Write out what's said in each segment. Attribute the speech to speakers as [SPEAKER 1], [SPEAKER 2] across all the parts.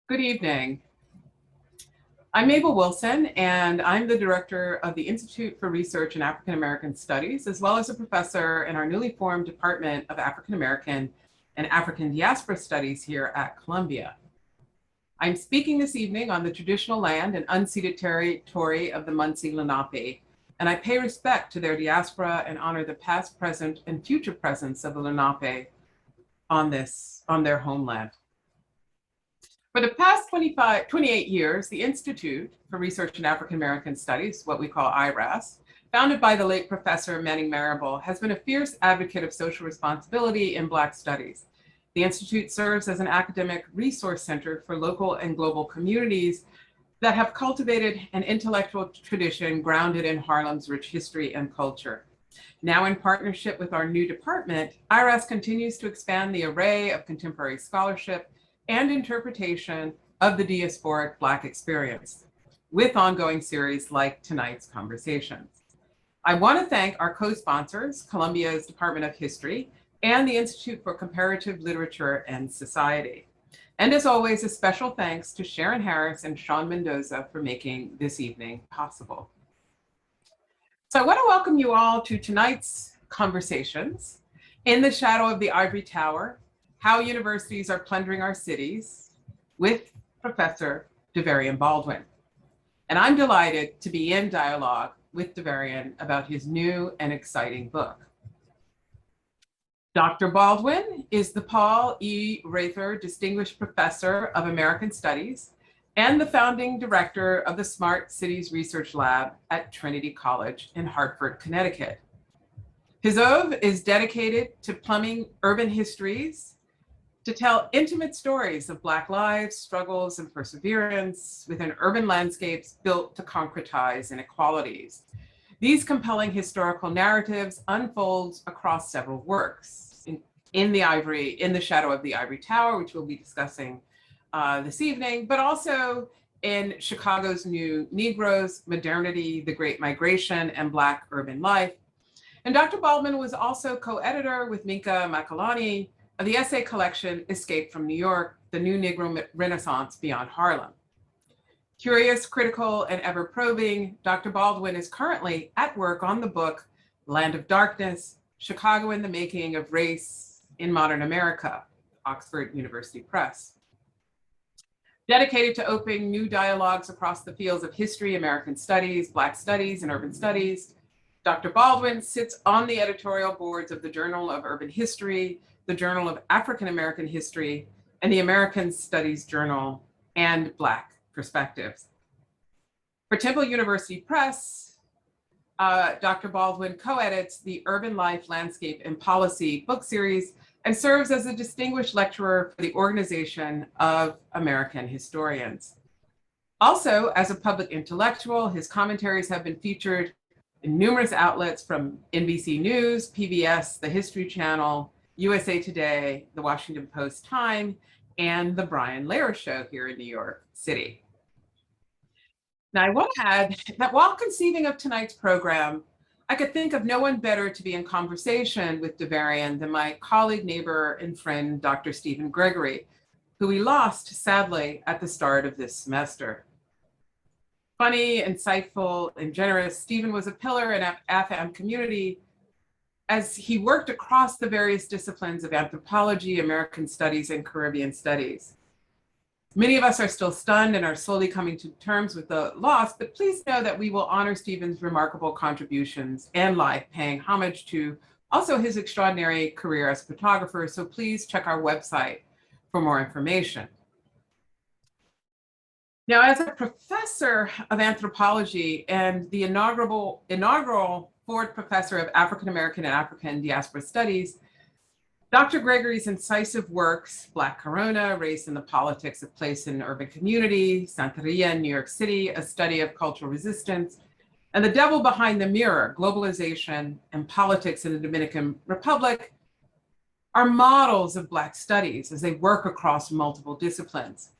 [SPEAKER 1] Good evening. I'm Mabel Wilson, and I'm the director of the Institute for Research in African American Studies, as well as a professor in our newly formed Department of African American and African Diaspora Studies here at Columbia. I'm speaking this evening on the traditional land and unceded territory of the Munsee Lenape, and I pay respect to their diaspora and honor the past, present, and future presence of the Lenape on their homeland. For the past 28 years, the Institute for Research in African American Studies, what we call IRAAS, founded by the late Professor Manning Marable, has been a fierce advocate of social responsibility in Black studies. The Institute serves as an academic resource center for local and global communities that have cultivated an intellectual tradition grounded in Harlem's rich history and culture. Now, in partnership with our new department, IRAAS continues to expand the array of contemporary scholarship and interpretation of the diasporic Black experience, with ongoing series like tonight's conversations. I want to thank our co-sponsors, Columbia's Department of History and the Institute for Comparative Literature and Society. And as always, a special thanks to Sharon Harris and Sean Mendoza for making this evening possible. So I want to welcome you all to tonight's conversations, In the Shadow of the Ivory Tower, How Universities Are Plundering Our Cities, with Professor Davarian Baldwin. And I'm delighted to be in dialogue with Davarian about his new and exciting book. Dr. Baldwin is the Paul E. Raether Distinguished Professor of American Studies and the founding director of the Smart Cities Research Lab at Trinity College in Hartford, Connecticut. His oeuvre is dedicated to plumbing urban histories, to tell intimate stories of Black lives, struggles, and perseverance within urban landscapes built to concretize inequalities. These compelling historical narratives unfold across several works. In the Shadow of the Ivory Tower, which we'll be discussing this evening, but also in Chicago's New Negroes, Modernity, The Great Migration, and Black Urban Life. And Dr. Baldwin was also co-editor with Minkah Makalani of the essay collection Escape from New York, The New Negro Renaissance Beyond Harlem. Curious, critical, and ever probing, Dr. Baldwin is currently at work on the book Land of Darkness, Chicago in the Making of Race in Modern America, Oxford University Press. Dedicated to opening new dialogues across the fields of history, American studies, Black studies, and urban studies, Dr. Baldwin sits on the editorial boards of the Journal of Urban History, the Journal of African American History, and the American Studies Journal, and Black Perspectives. For Temple University Press, Dr. Baldwin co-edits the Urban Life, Landscape, and Policy book series and serves as a distinguished lecturer for the Organization of American Historians. Also, as a public intellectual, his commentaries have been featured in numerous outlets from NBC News, PBS, the History Channel, USAToday, the Washington Post Time, and the Brian Lehrer Show here in New York City. Now, I want to add that while conceiving of tonight's program, I could think of no one better to be in conversation with Davarian than my colleague, neighbor, and friend, Dr. Stephen Gregory, who we lost, sadly, at the start of this semester. Funny, insightful, and generous, Stephen was a pillar in AFAM community as he worked across the various disciplines of anthropology, American studies, and Caribbean studies. Many of us are still stunned and are slowly coming to terms with the loss, but please know that we will honor Stephen's remarkable contributions and life, paying homage to also his extraordinary career as a photographer. So please check our website for more information. Now, as a professor of anthropology and the inaugural Ford Professor of African American and African Diaspora Studies, Dr. Gregory's incisive works, Black Corona, Race and the Politics of Place in Urban Community, Santeria in New York City, A Study of Cultural Resistance, and The Devil Behind the Mirror, Globalization and Politics in the Dominican Republic, are models of Black studies as they work across multiple disciplines.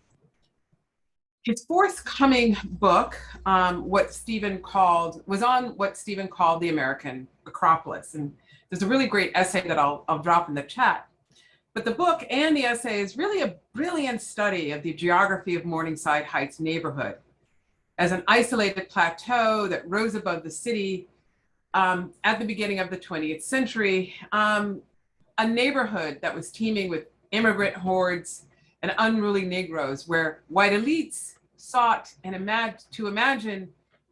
[SPEAKER 1] His forthcoming book, what Stephen called the American Acropolis. And there's a really great essay that I'll drop in the chat. But the book and the essay is really a brilliant study of the geography of Morningside Heights neighborhood as an isolated plateau that rose above the city at the beginning of the 20th century, a neighborhood that was teeming with immigrant hordes and unruly Negroes, where white elites sought and to imagine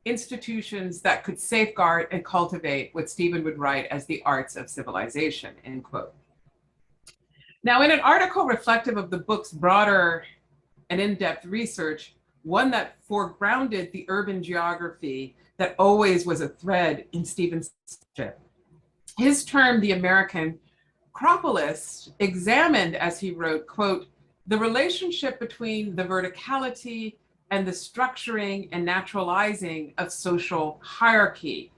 [SPEAKER 1] institutions that could safeguard and cultivate what Stephen would write as the arts of civilization, end quote. Now, in an article reflective of the book's broader and in-depth research, one that foregrounded the urban geography that always was a thread in Stephen's ship, his term, the American Acropolis, examined, as he wrote, quote, the relationship between the verticality and the structuring and naturalizing of social hierarchy,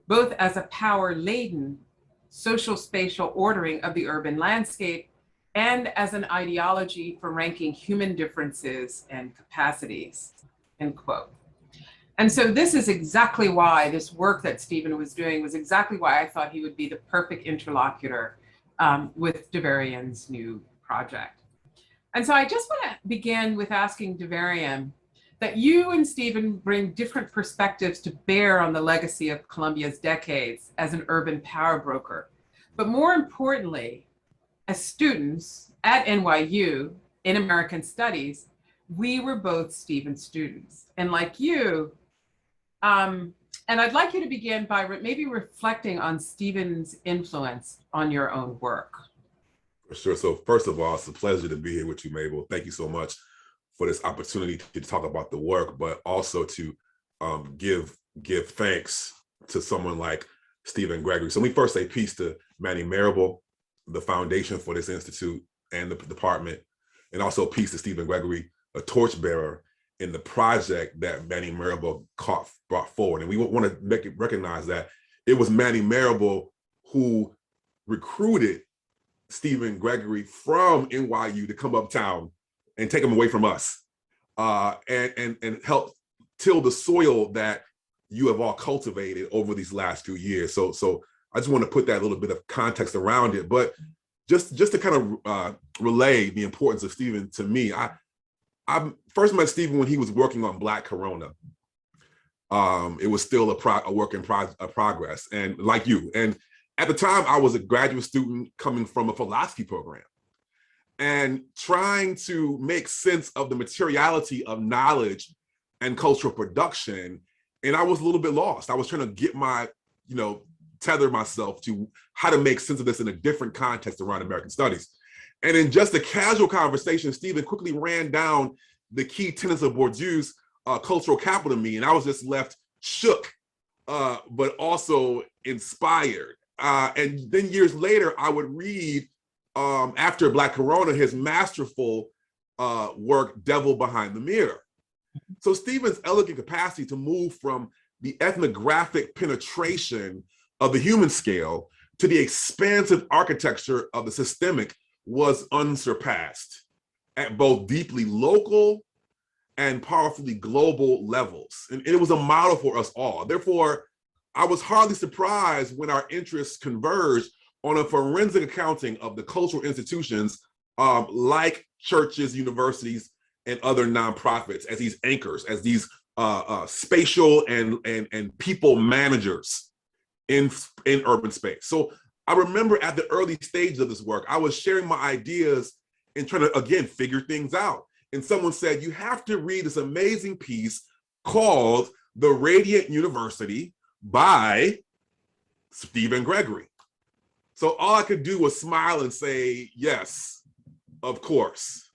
[SPEAKER 1] both as a power-laden social spatial ordering of the urban landscape and as an ideology for ranking human differences and capacities, end quote. And so this is exactly why this work that Stephen was doing was exactly why I thought he would be the perfect interlocutor with Davarian's new project. And so I just want to begin with asking Davarian that you and Stephen bring different perspectives to bear on the legacy of Columbia's decades as an urban power broker. But more importantly, as students at NYU in American Studies, we were both Stephen students. And like you, and I'd like you to begin by maybe reflecting on Stephen's influence on your own work.
[SPEAKER 2] For sure. So first of all, it's a pleasure to be here with you, Mabel. Thank you so much for this opportunity to talk about the work, but also to give thanks to someone like Stephen Gregory. So let me first say peace to Manny Marable, the foundation for this institute and the department, and also peace to Stephen Gregory, a torchbearer in the project that Manny Marable brought forward. And we want to recognize that it was Manny Marable who recruited Stephen Gregory from NYU to come uptown and take him away from us and help till the soil that you have all cultivated over these last few years. So I just want to put that little bit of context around it, but just to kind of relay the importance of Stephen to me. I first met Stephen when he was working on Black Corona. It was still a work in progress, and like you. And at the time, I was a graduate student coming from a philosophy program and trying to make sense of the materiality of knowledge and cultural production. And I was a little bit lost. I was trying to get tether myself to how to make sense of this in a different context around American studies. And in just a casual conversation, Stephen quickly ran down the key tenets of Bourdieu's cultural capital to me. And I was just left shook, but also inspired. And then years later, I would read, after Black Corona, his masterful work, Devil Behind the Mirror. So Stephen's elegant capacity to move from the ethnographic penetration of the human scale to the expansive architecture of the systemic was unsurpassed at both deeply local and powerfully global levels. And it was a model for us all. Therefore, I was hardly surprised when our interests converged on a forensic accounting of the cultural institutions like churches, universities, and other nonprofits as these anchors, as these spatial and people managers in urban space. So I remember at the early stages of this work, I was sharing my ideas and trying to, again, figure things out. And someone said, you have to read this amazing piece called The Radiant University by Stephen Gregory. So all I could do was smile and say, yes, of course.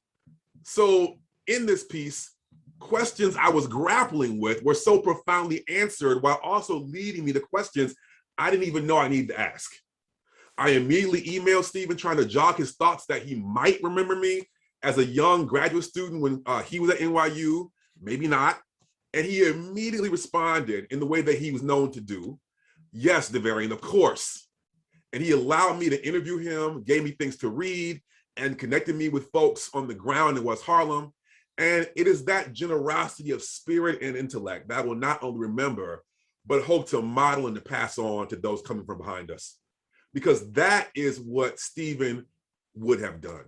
[SPEAKER 2] So in this piece, questions I was grappling with were so profoundly answered while also leading me to questions I didn't even know I needed to ask. I immediately emailed Stephen trying to jog his thoughts that he might remember me as a young graduate student when he was at NYU, maybe not. And he immediately responded in the way that he was known to do. Yes, Davarian, of course. And he allowed me to interview him, gave me things to read, and connected me with folks on the ground in West Harlem. And it is that generosity of spirit and intellect that I will not only remember, but hope to model and to pass on to those coming from behind us. Because that is what Stephen would have done.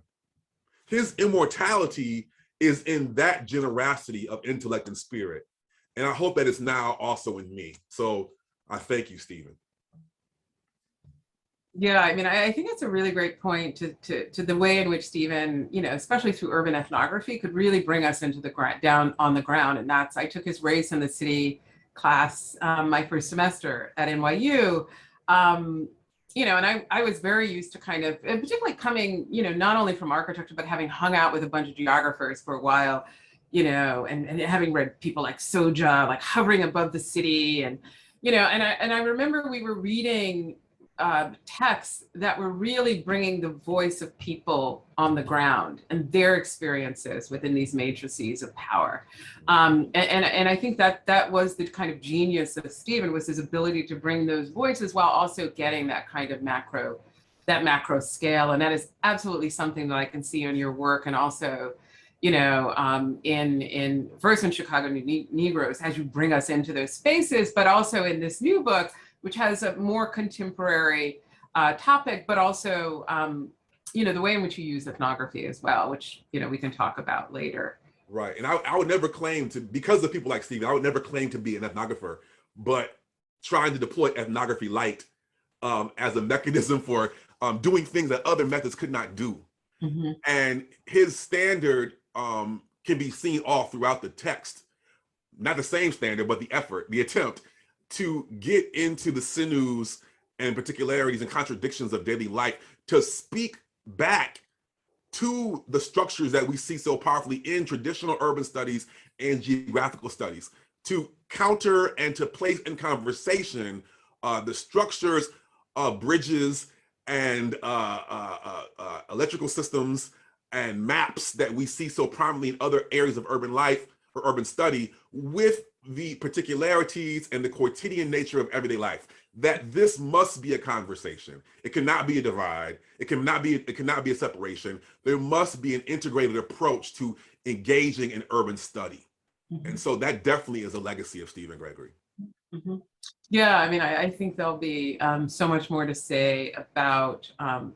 [SPEAKER 2] His immortality is in that generosity of intellect and spirit. And I hope that it's now also in me. So I thank you, Stephen.
[SPEAKER 1] Yeah, I mean, I think it's a really great point to the way in which Stephen, you know, especially through urban ethnography, could really bring us into the down on the ground. And that's, I took his race in the city class my first semester at NYU. You know, and I was very used to kind of, and particularly coming, you know, not only from architecture, but having hung out with a bunch of geographers for a while, you know, and having read people like Soja, like hovering above the city. And, you know, and I remember we were reading texts that were really bringing the voice of people on the ground and their experiences within these matrices of power. And I think that was the kind of genius of Stephen, was his ability to bring those voices while also getting that kind of macro scale. And that is absolutely something that I can see in your work, and also, you know, in first in Chicago Negroes, as you bring us into those spaces, but also in this new book, which has a more contemporary topic, but also, you know, the way in which you use ethnography as well, which, you know, we can talk about later.
[SPEAKER 2] Right, and I would never claim to, because of people like Stephen, I would never claim to be an ethnographer, but trying to deploy ethnography light as a mechanism for doing things that other methods could not do. Mm-hmm. And his standard can be seen all throughout the text. Not the same standard, but the effort, the attempt to get into the sinews and particularities and contradictions of daily life, to speak back to the structures that we see so powerfully in traditional urban studies and geographical studies, to counter and to place in conversation the structures of bridges and electrical systems and maps that we see so prominently in other areas of urban life or urban study, with the particularities and the quotidian nature of everyday life. That this must be a conversation. It cannot be a divide. It cannot be a separation. There must be an integrated approach to engaging in urban study. Mm-hmm. And so that definitely is a legacy of Stephen Gregory.
[SPEAKER 1] Mm-hmm. Yeah, I mean, I think there'll be so much more to say about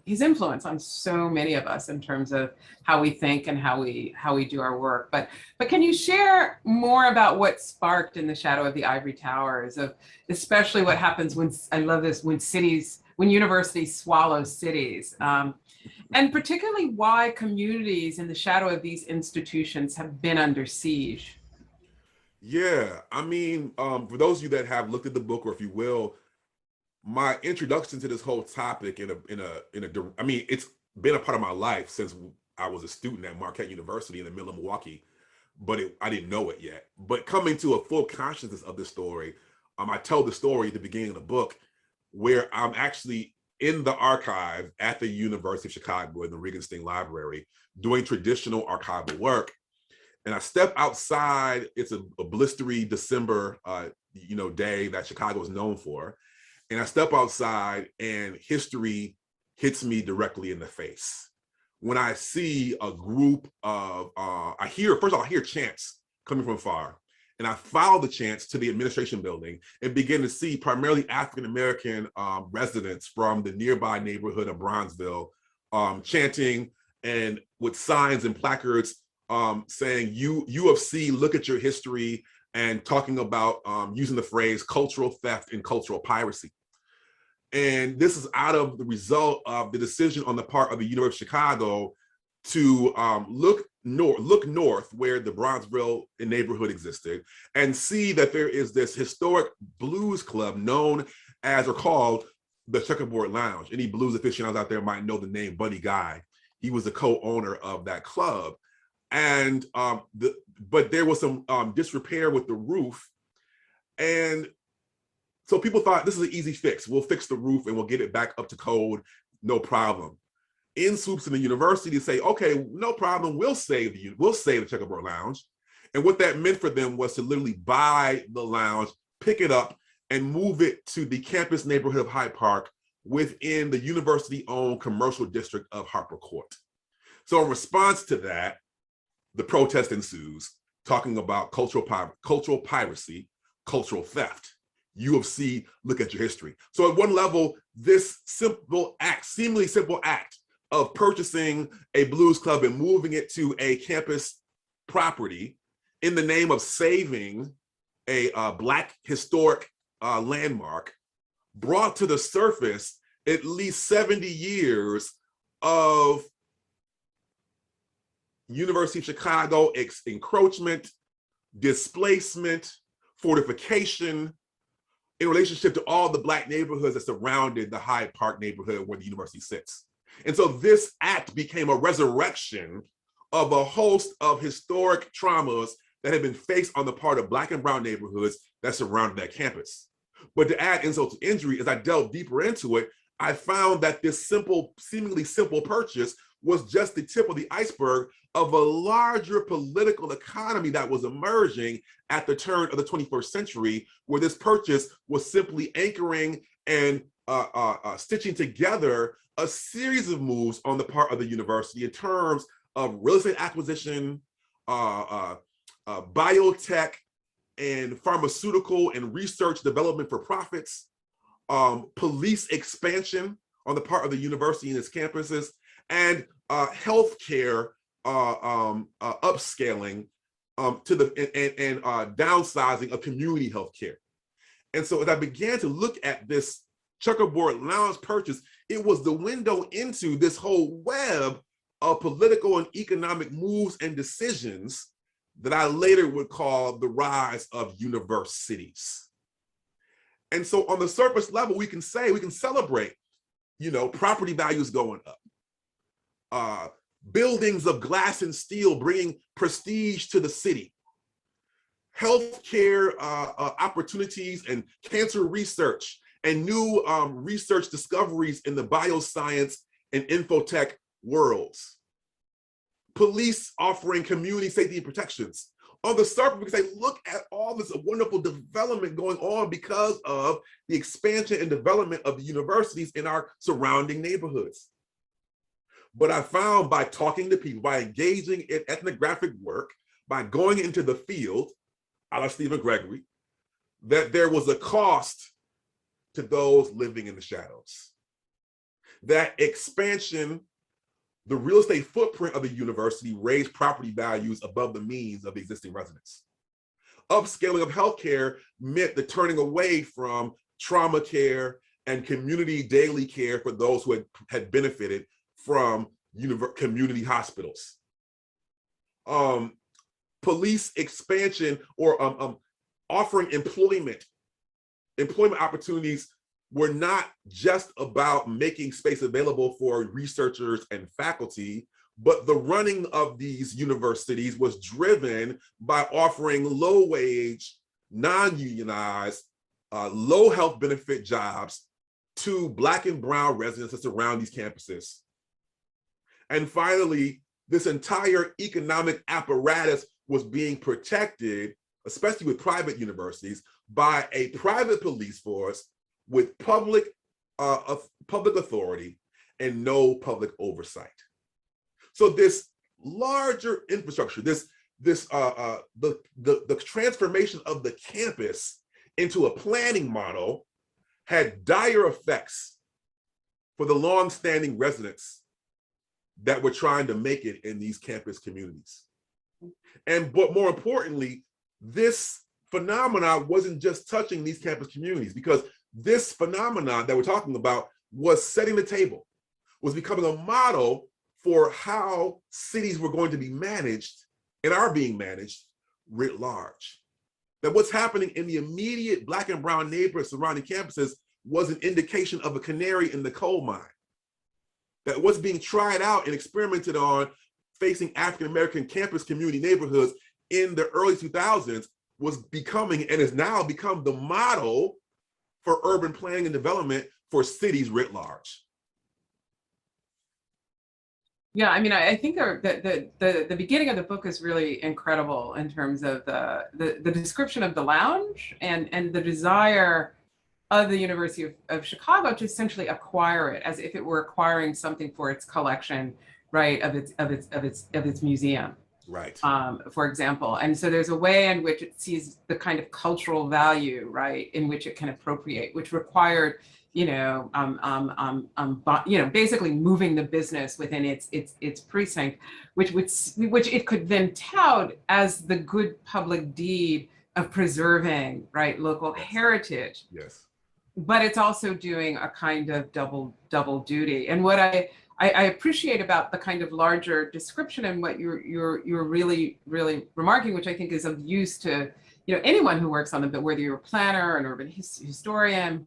[SPEAKER 1] his influence on so many of us in terms of how we think and how we do our work. But can you share more about what sparked In the Shadow of the Ivory Towers, of especially what happens when, I love this, when universities swallow cities, and particularly why communities in the shadow of these institutions have been under siege?
[SPEAKER 2] Yeah, I mean, for those of you that have looked at the book, or if you will, my introduction to this whole topic I mean, it's been a part of my life since I was a student at Marquette University in the middle of Milwaukee, but I didn't know it yet. But coming to a full consciousness of this story, I tell the story at the beginning of the book, where I'm actually in the archive at the University of Chicago in the Regenstein Library doing traditional archival work. And I step outside. It's a blistery December, day that Chicago is known for. And I step outside, and history hits me directly in the face. When I see a group of, I hear chants coming from far, and I follow the chants to the administration building and begin to see primarily African-American residents from the nearby neighborhood of Bronzeville chanting, and with signs and placards saying, U of C, look at your history, and talking about using the phrase cultural theft and cultural piracy. And this is out of the result of the decision on the part of the University of Chicago to look north where the Bronzeville neighborhood existed, and see that there is this historic blues club known as, or called, the Checkerboard Lounge. Any blues aficionados out there might know the name Buddy Guy. He was the co-owner of that club. And but there was some disrepair with the roof, and so people thought, this is an easy fix. We'll fix the roof and we'll get it back up to code, no problem. In swoops in the university to say, okay, no problem, we'll save the Checkerboard Lounge. And what that meant for them was to literally buy the lounge, pick it up, and move it to the campus neighborhood of Hyde Park within the university-owned commercial district of Hartford Court. So in response to that, the protest ensues, talking about cultural piracy, cultural theft. U of C, look at your history. So at one level, this simple act, seemingly simple act of purchasing a blues club and moving it to a campus property in the name of saving a Black historic landmark brought to the surface at least 70 years of University of Chicago encroachment, displacement, fortification in relationship to all the Black neighborhoods that surrounded the Hyde Park neighborhood where the university sits. And so this act became a resurrection of a host of historic traumas that had been faced on the part of Black and brown neighborhoods that surrounded that campus. But to add insult to injury, as I delved deeper into it, I found that this seemingly simple purchase was just the tip of the iceberg of a larger political economy that was emerging at the turn of the 21st century, where this purchase was simply anchoring and stitching together a series of moves on the part of the university in terms of real estate acquisition, biotech and pharmaceutical and research development for profits, police expansion on the part of the university and its campuses, and healthcare upscaling to the downsizing of community healthcare. And so as I began to look at this checkerboard lounge purchase, it was the window into this whole web of political and economic moves and decisions that I later would call the rise of universities. And so on the surface level, we can celebrate, property values going up, buildings of glass and steel bringing prestige to the city, healthcare opportunities and cancer research and new research discoveries in the bioscience and infotech worlds, police offering community safety and protections. On the surface, we can say, look at all this wonderful development going on because of the expansion and development of the universities in our surrounding neighborhoods. But I found by talking to people, by engaging in ethnographic work, by going into the field, a la Stephen Gregory, that there was a cost to those living in the shadows. That expansion, the real estate footprint of the university raised property values above the means of the existing residents. Upscaling of healthcare meant the turning away from trauma care and community daily care for those who had benefited from community hospitals. Police expansion or offering employment opportunities were not just about making space available for researchers and faculty, but the running of these universities was driven by offering low-wage, non-unionized, low health benefit jobs to Black and brown residents that surround these campuses. And finally, this entire economic apparatus was being protected, especially with private universities, by a private police force with public authority and no public oversight. So this larger infrastructure, the transformation of the campus into a planning model had dire effects for the long-standing residents that were trying to make it in these campus communities. But more importantly, this phenomenon wasn't just touching these campus communities, because this phenomenon that we're talking about was setting the table, was becoming a model for how cities were going to be managed and are being managed writ large. That what's happening in the immediate Black and brown neighborhoods surrounding campuses was an indication of a canary in the coal mine. That what's being tried out and experimented on facing African-American campus community neighborhoods in the early 2000s was becoming and has now become the model for urban planning and development for cities writ large.
[SPEAKER 1] Yeah, I mean, I think the beginning of the book is really incredible in terms of the description of the lounge and the desire of the University of Chicago to essentially acquire it as if it were acquiring something for its collection, right, of its museum.
[SPEAKER 2] Right.
[SPEAKER 1] For example. And so there's a way in which it sees the kind of cultural value, right, in which it can appropriate, which required basically moving the business within its precinct, which it could then tout as the good public deed of preserving, right, local heritage.
[SPEAKER 2] Yes.
[SPEAKER 1] But it's also doing a kind of double duty. And what I appreciate about the kind of larger description and what you're really remarking, which I think is of use to anyone who works on them, but whether you're a planner, an urban historian,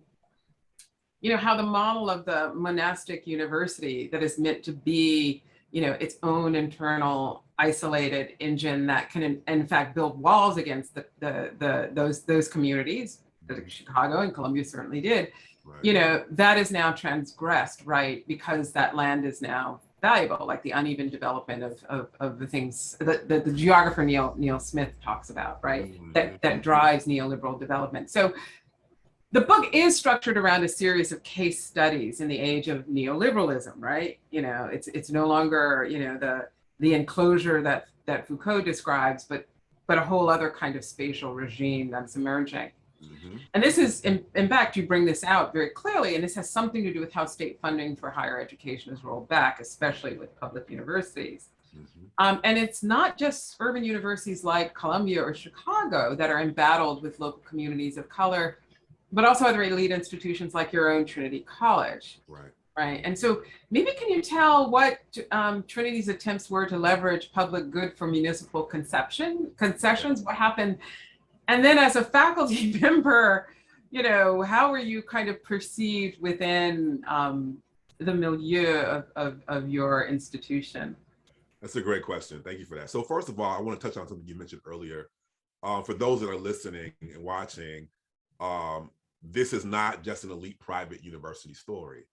[SPEAKER 1] how the model of the monastic university that is meant to be its own internal isolated engine that can in fact build walls against those communities that Chicago and Columbia certainly did, right. That is now transgressed, right? Because that land is now valuable, like the uneven development of the things that the geographer Neil Smith talks about, right? Mm-hmm. That drives neoliberal development. So the book is structured around a series of case studies in the age of neoliberalism, right? It's no longer, the enclosure that Foucault describes, but a whole other kind of spatial regime that's emerging. Mm-hmm. And this is, in fact, you bring this out very clearly, and this has something to do with how state funding for higher education is rolled back, especially with public universities. Mm-hmm. And it's not just urban universities like Columbia or Chicago that are embattled with local communities of color, but also other elite institutions like your own Trinity College. Right. Right. And so maybe can you tell what Trinity's attempts were to leverage public good for municipal concessions, what happened? And then as a faculty member, how were you kind of perceived within the milieu of your institution?
[SPEAKER 2] That's a great question. Thank you for that. So first of all, I want to touch on something you mentioned earlier. For those that are listening and watching, this is not just an elite private university story.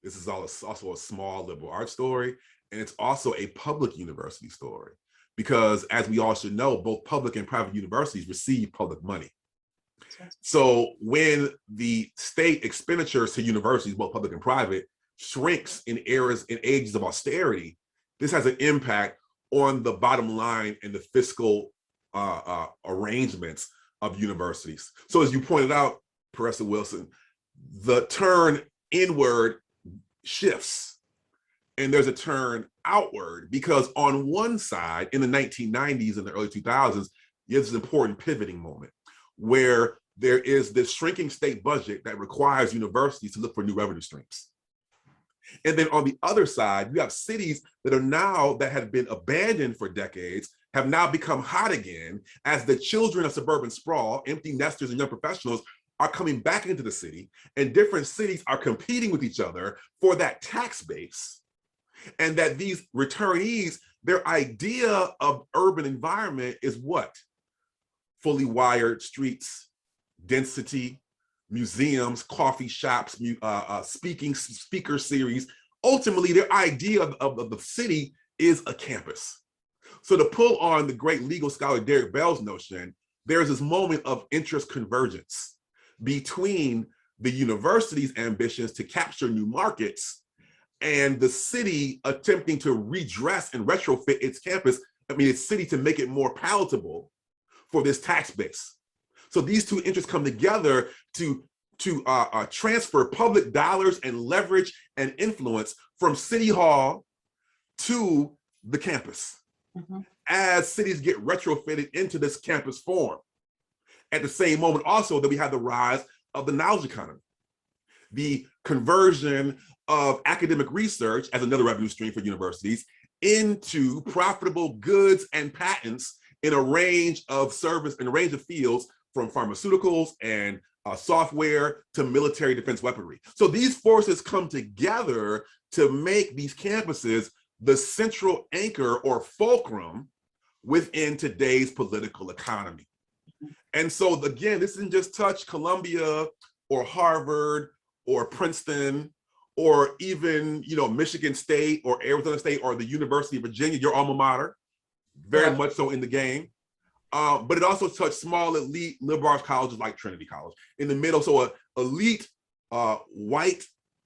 [SPEAKER 2] This is also a small liberal arts story, and it's also a public university story. Because as we all should know, both public and private universities receive public money. So when the state expenditures to universities, both public and private, shrinks in ages of austerity, this has an impact on the bottom line and the fiscal arrangements of universities. So as you pointed out, Professor Wilson, the turn inward shifts. And there's a turn outward because on one side, in the 1990s and the early 2000s, there's an important pivoting moment where there is this shrinking state budget that requires universities to look for new revenue streams. And then on the other side, you have cities that have been abandoned for decades, have now become hot again as the children of suburban sprawl, empty nesters and young professionals are coming back into the city, and different cities are competing with each other for that tax base. And that these returnees, their idea of urban environment is what? Fully wired streets, density, museums, coffee shops, speaker series. Ultimately, their idea of the city is a campus. So to pull on the great legal scholar Derek Bell's notion, there's this moment of interest convergence between the university's ambitions to capture new markets and the city attempting to redress and retrofit its city to make it more palatable for this tax base. So these two interests come together to transfer public dollars and leverage and influence from City Hall to the campus. Mm-hmm. As cities get retrofitted into this campus form. At the same moment also that we have the rise of the knowledge economy, the conversion of academic research as another revenue stream for universities into profitable goods and patents in a range of fields, from pharmaceuticals and software to military defense weaponry. So these forces come together to make these campuses the central anchor or fulcrum within today's political economy. And so again, this didn't just touch Columbia or Harvard or Princeton or even, Michigan State or Arizona State or the University of Virginia, your alma mater, very much so in the game. But it also touched small elite liberal arts colleges like Trinity College in the middle. So an elite white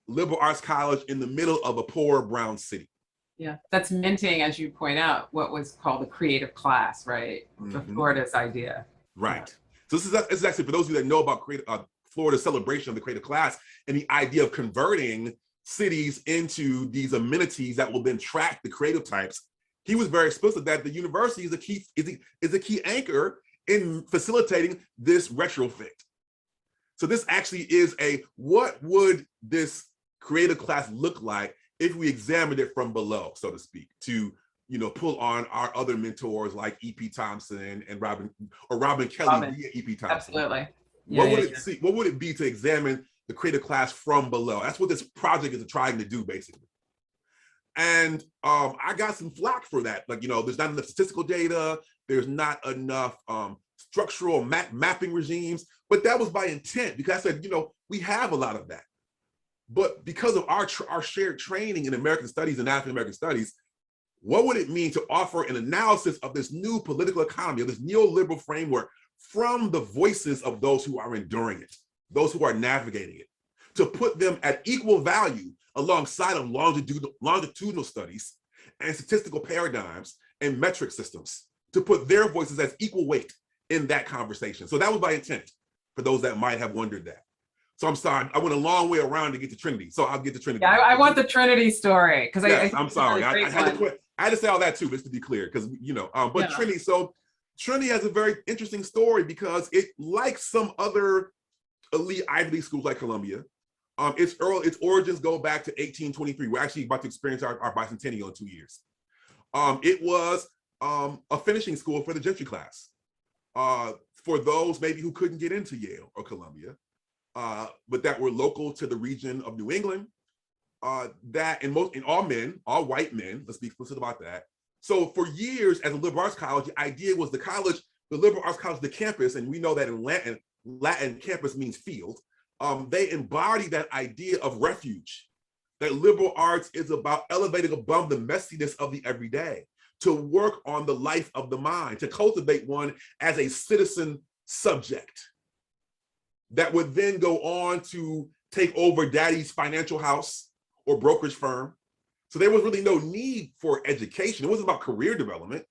[SPEAKER 2] liberal arts college in the middle of a poor brown city.
[SPEAKER 1] Yeah, that's minting, as you point out, what was called the creative class, right? Mm-hmm. The Florida's idea.
[SPEAKER 2] Right. So this is actually, for those of you that know about Florida's celebration of the creative class and the idea of converting cities into these amenities that will then track the creative types, he was very explicit that the university is a key anchor in facilitating this retrofit. So this actually is what would this creative class look like if we examined it from below, so to speak, to pull on our other mentors like E.P. Thompson and Robin Kelly via E.P. Thompson.
[SPEAKER 1] Absolutely.
[SPEAKER 2] What would it be to examine the creative class from below? That's what this project is trying to do, basically. And I got some flack for that. Like, there's not enough statistical data. There's not enough structural mapping regimes. But that was by intent, because I said, we have a lot of that. But because of our shared training in American studies and African American studies, what would it mean to offer an analysis of this new political economy, of this neoliberal framework, from the voices of those who are enduring it, those who are navigating it, to put them at equal value alongside of longitudinal studies and statistical paradigms and metric systems, to put their voices as equal weight in that conversation. So that was by intent, for those that might have wondered that. So I'm sorry, I went a long way around to get to Trinity. So I'll get to Trinity.
[SPEAKER 1] Yeah, I want the Trinity story, because
[SPEAKER 2] yes, I'm sorry. I had to say all that too, just to be clear, because but Trinity. So Trinity has a very interesting story, because it, like some other elite Ivy League schools like Columbia, its origins go back to 1823. We're actually about to experience our bicentennial in 2 years. It was a finishing school for the gentry class, for those maybe who couldn't get into Yale or Columbia, but that were local to the region of New England. All white men, let's be explicit about that. So for years, as a liberal arts college, the idea was the liberal arts college, the campus, and we know that in Latin campus means field. They embody that idea of refuge, that liberal arts is about elevating above the messiness of the everyday, to work on the life of the mind, to cultivate one as a citizen subject that would then go on to take over daddy's financial house or brokerage firm. So there was really no need for education. It wasn't about career development.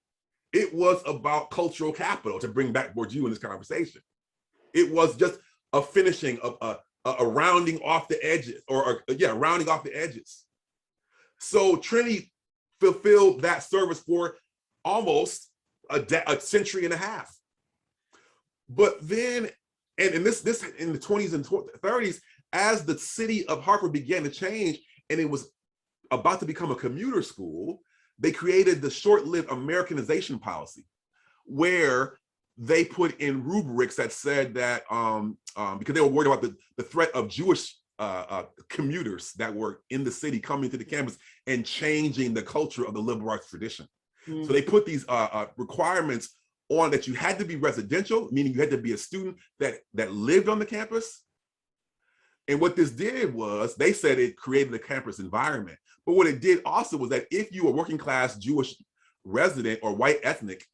[SPEAKER 2] It was about cultural capital, to bring back Bourdieu in this conversation. It was just a finishing of a rounding off the edges, rounding off the edges. So Trinity fulfilled that service for almost a century and a half. But then, and this in the 20s and 30s, as the city of Hartford began to change and it was about to become a commuter school, they created the short-lived Americanization policy, where they put in rubrics that said that, because they were worried about the threat of Jewish commuters that were in the city coming to the campus and changing the culture of the liberal arts tradition. Mm. So they put these requirements on that you had to be residential, meaning you had to be a student that lived on the campus. And what this did was, they said it created a campus environment. But what it did also was that if you were working class Jewish resident or white ethnic,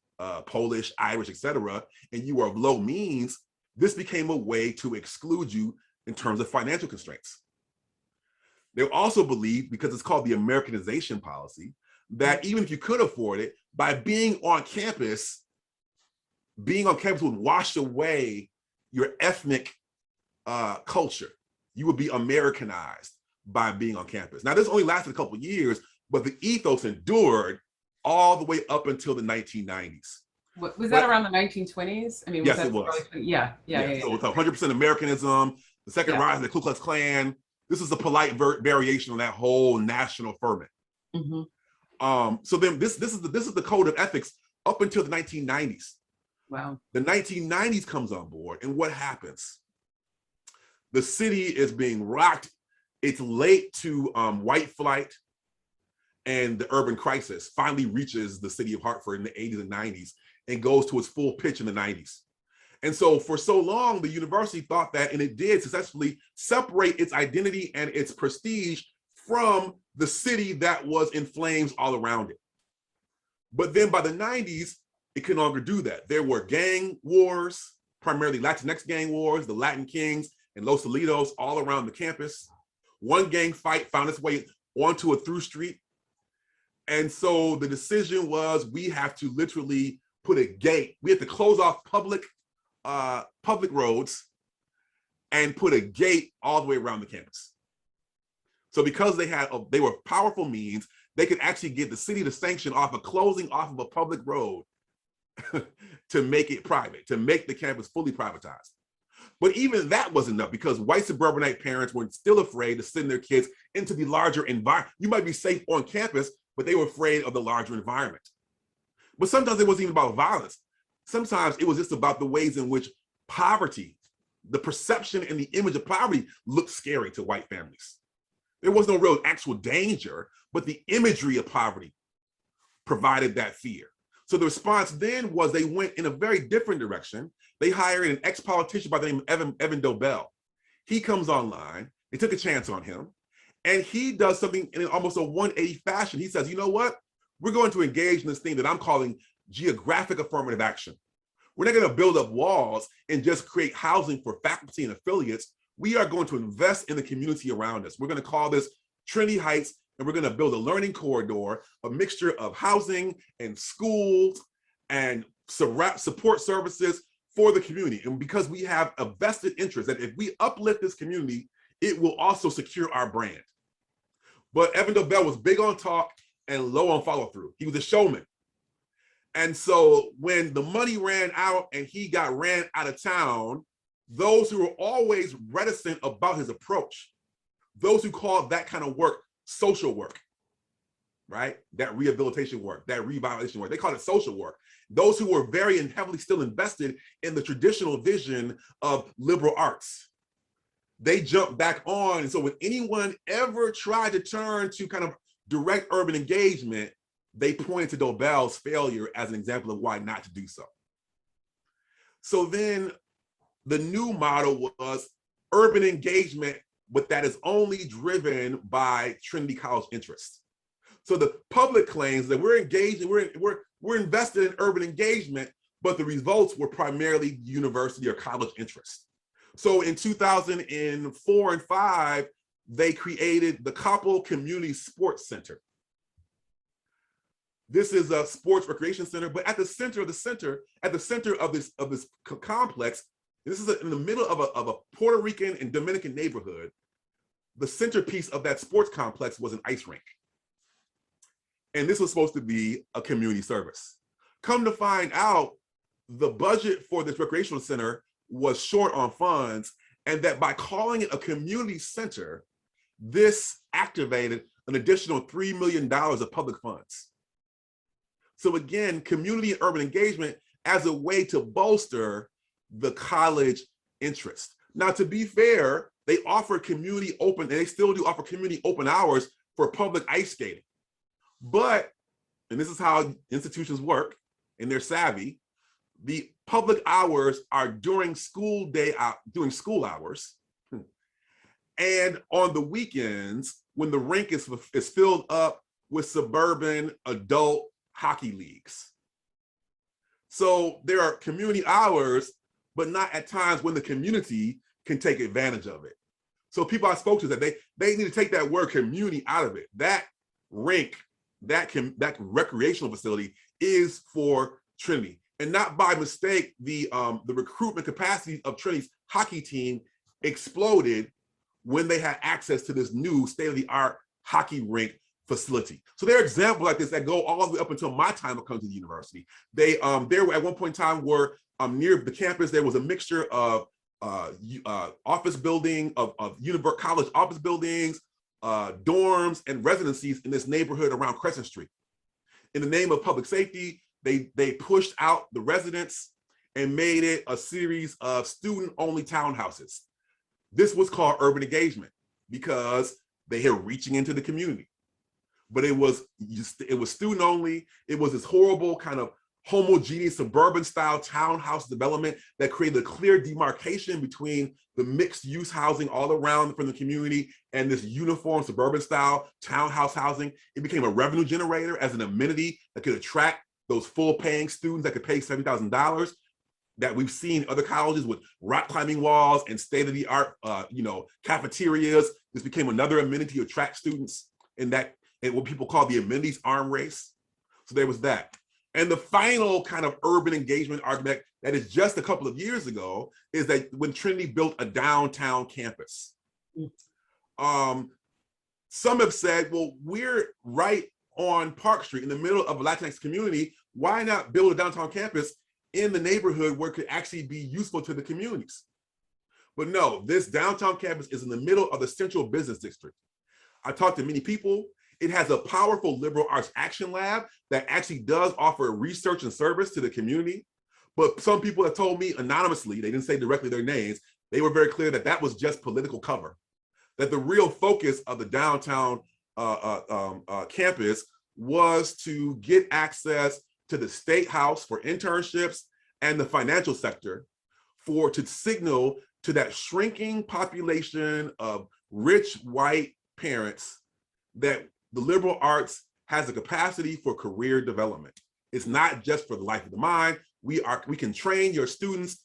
[SPEAKER 2] Polish, Irish, etc., and you were of low means, this became a way to exclude you in terms of financial constraints. They also believed, because it's called the Americanization policy, that even if you could afford it, by being on campus would wash away your ethnic culture. You would be Americanized by being on campus. Now, this only lasted a couple of years, but the ethos endured all the way up until the 1990s.
[SPEAKER 1] Was that around the 1920s? I mean,
[SPEAKER 2] yes, it was.
[SPEAKER 1] Yeah.
[SPEAKER 2] So it's 100% Americanism, the second rise of the Ku Klux Klan. This is a polite variation on that whole national ferment. Mm-hmm. So then this is the code of ethics up until the 1990s.
[SPEAKER 1] Wow.
[SPEAKER 2] The 1990s comes on board, and what happens? The city is being rocked. It's late to white flight, and the urban crisis finally reaches the city of Hartford in the 80s and 90s and goes to its full pitch in the 90s. And so for so long, the university thought that, and it did successfully separate its identity and its prestige from the city that was in flames all around it. But then by the 90s, it could no longer do that. There were gang wars, primarily Latinx gang wars, the Latin Kings and Los Solitos all around the campus. One gang fight found its way onto a through street. And so the decision was, we have to literally put a gate. We have to close off public roads and put a gate all the way around the campus. So because they were powerful means, they could actually get the city to sanction off a closing off of a public road to make it private, to make the campus fully privatized. But even that wasn't enough, because white suburbanite parents were still afraid to send their kids into the larger environment. You might be safe on campus, but they were afraid of the larger environment. But sometimes it wasn't even about violence. Sometimes it was just about the ways in which poverty, the perception and the image of poverty looked scary to white families. There was no real actual danger, but the imagery of poverty provided that fear. So the response then was they went in a very different direction. They hired an ex-politician by the name of Evan Dobell. He comes online, they took a chance on him, and he does something in almost a 180 fashion. He says, you know what? We're going to engage in this thing that I'm calling geographic affirmative action. We're not going to build up walls and just create housing for faculty and affiliates. We are going to invest in the community around us. We're going to call this Trinity Heights, and we're going to build a learning corridor, a mixture of housing and schools and support services for the community. And because we have a vested interest that if we uplift this community, it will also secure our brand. But Evan Dobell was big on talk and low on follow through. He was a showman. And so when the money ran out and he got ran out of town, those who were always reticent about his approach, those who called that kind of work social work, right? That rehabilitation work, that revitalization work, they called it social work. Those who were very and heavily still invested in the traditional vision of liberal arts, they jumped back on. And so when anyone ever tried to turn to kind of direct urban engagement, they pointed to Dobell's failure as an example of why not to do so. So then the new model was urban engagement, but that is only driven by Trinity College interests. So the public claims that we're engaged, we're invested in urban engagement, but the results were primarily university or college interests. So in 2004 and 5, they created the Koppel Community Sports Center. This is a sports recreation center, but at the center of this complex, this is in the middle of a Puerto Rican and Dominican neighborhood. The centerpiece of that sports complex was an ice rink. And this was supposed to be a community service. Come to find out, the budget for this recreational center was short on funds, and that by calling it a community center, this activated an additional $3 million of public funds. So again, community and urban engagement as a way to bolster the college interest. Now, to be fair, they offer community open, and they still do offer community open hours for public ice skating. But, and this is how institutions work, and they're savvy, the public hours are during school hours. And on the weekends, when the rink is filled up with suburban adult hockey leagues. So there are community hours, but not at times when the community can take advantage of it. So people I spoke to said they need to take that word community out of it. That rink, that recreational facility is for Trinity. And not by mistake, the recruitment capacity of Trinity's hockey team exploded when they had access to this new state-of-the-art hockey rink facility. So there are examples like this that go all the way up until my time of coming to the university. There were at one point in time where near the campus, there was a mixture of office building, of college office buildings, dorms, and residencies in this neighborhood around Crescent Street. In the name of public safety, they pushed out the residents and made it a series of student-only townhouses. This was called urban engagement because they were reaching into the community. But it was student only. It was this horrible kind of homogeneous suburban style townhouse development that created a clear demarcation between the mixed use housing all around from the community and this uniform suburban style townhouse housing. It became a revenue generator as an amenity that could attract those full paying students that could pay $70,000 that we've seen in other colleges with rock climbing walls and state of the art, cafeterias. This became another amenity to attract students in what people call the amenities arm race. So there was that. And the final kind of urban engagement argument that is just a couple of years ago is that when Trinity built a downtown campus, some have said, well, we're right on Park Street in the middle of a Latinx community. Why not build a downtown campus in the neighborhood where it could actually be useful to the communities? But no, this downtown campus is in the middle of the central business district. I talked to many people. It has a powerful liberal arts action lab that actually does offer research and service to the community. But some people have told me anonymously, they didn't say directly their names, they were very clear that that was just political cover, that the real focus of the downtown campus was to get access to the state house for internships and the financial sector to signal to that shrinking population of rich white parents that the liberal arts has a capacity for career development. It's not just for the life of the mind. We can train your students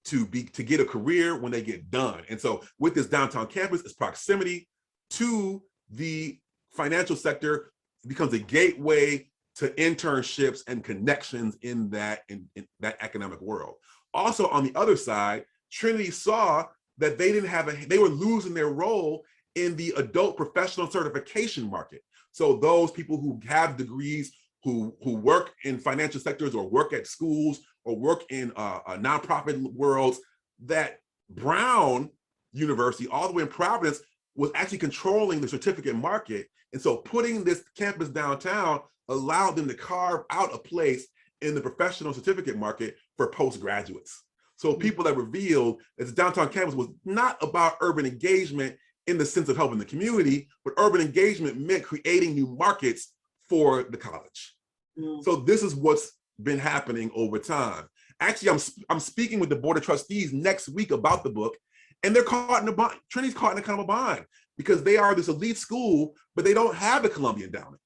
[SPEAKER 2] to get a career when they get done. And so with this downtown campus, its proximity to the financial sector becomes a gateway to internships and connections in that economic world. Also on the other side, Trinity saw that they were losing their role in the adult professional certification market. So those people who have degrees, who work in financial sectors or work at schools or work in nonprofit worlds, that Brown University, all the way in Providence, was actually controlling the certificate market. And so putting this campus downtown allowed them to carve out a place in the professional certificate market for postgraduates. So people that revealed that the downtown campus was not about urban engagement in the sense of helping the community, but urban engagement meant creating new markets for the college. So this is what's been happening over time. Actually, I'm speaking with the Board of Trustees next week about the book, and they're caught in a bind. Trinity's caught in a kind of a bind because they are this elite school, but they don't have the Columbia endowment.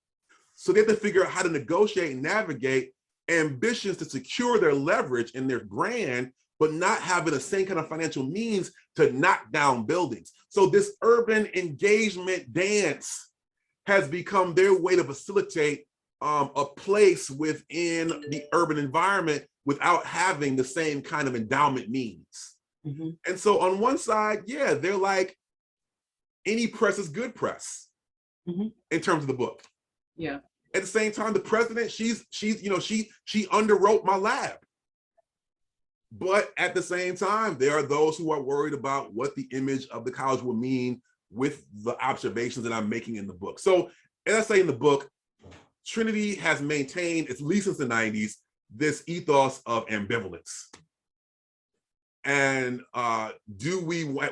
[SPEAKER 2] So they have to figure out how to negotiate and navigate ambitions to secure their leverage and their brand, but not having the same kind of financial means to knock down buildings. So this urban engagement dance has become their way to facilitate a place within the urban environment without having the same kind of endowment means. And so on one side, yeah, they're like, any press is good press in terms of the book.
[SPEAKER 1] Yeah.
[SPEAKER 2] At the same time, the president, she underwrote my lab. But at the same time, there are those who are worried about what the image of the college will mean with the observations that I'm making in the book. So as I say in the book, Trinity has maintained, at least since the 90s, this ethos of ambivalence. And at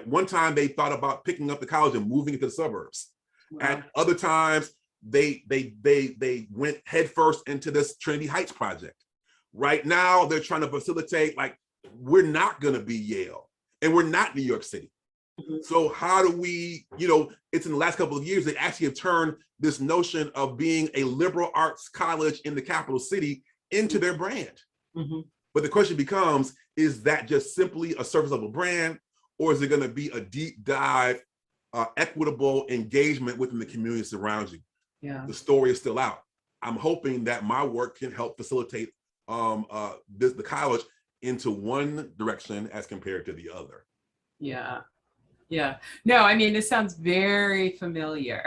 [SPEAKER 2] one time they thought about picking up the college and moving it to the suburbs. Wow. At other times, they went headfirst into this Trinity Heights project. Right now, they're trying to facilitate, like, we're not gonna be Yale and we're not New York City. So how do we, it's in the last couple of years, they actually have turned this notion of being a liberal arts college in the capital city into their brand. But the question becomes, is that just simply a surface level brand, or is it gonna be a deep dive, equitable engagement within the community that surrounds you? Yeah. The story is still out. I'm hoping that my work can help facilitate the college into one direction as compared to the other. Yeah.
[SPEAKER 1] Yeah. No, I mean, this sounds very familiar.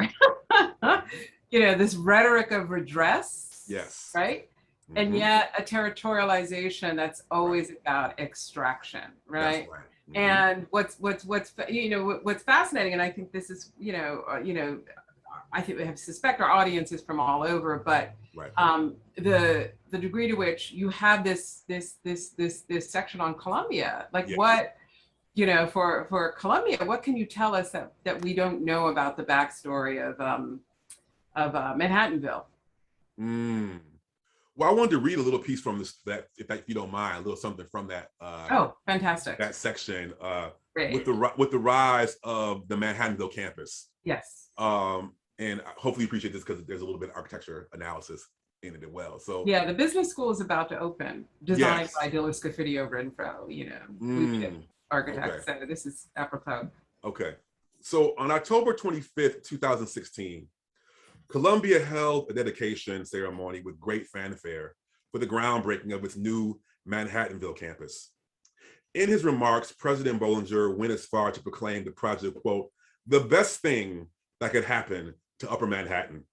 [SPEAKER 1] This rhetoric of redress. Yes. Right. And yet a territorialization that's always about extraction, right? That's right. And what's fascinating, and I think this is, I think we suspect our audience is from all over, but the degree to which you have this section on Columbia, like what, for Columbia, what can you tell us that we don't know about the backstory of Manhattanville?
[SPEAKER 2] Well, I wanted to read a little piece from this, if you don't mind, a little something from that.
[SPEAKER 1] Oh, fantastic! That
[SPEAKER 2] section with the rise of the Manhattanville campus.
[SPEAKER 1] Yes.
[SPEAKER 2] And hopefully you appreciate this because there's a little bit of architecture analysis in it as well. So
[SPEAKER 1] yeah, the business school is about to open, designed by Dilys Scofidio Renfro, architect. Okay. So this is apropos.
[SPEAKER 2] Okay. So on October 25th, 2016, Columbia held a dedication ceremony with great fanfare for the groundbreaking of its new Manhattanville campus. In his remarks, President Bollinger went as far to proclaim the project, quote, the best thing that could happen to Upper Manhattan.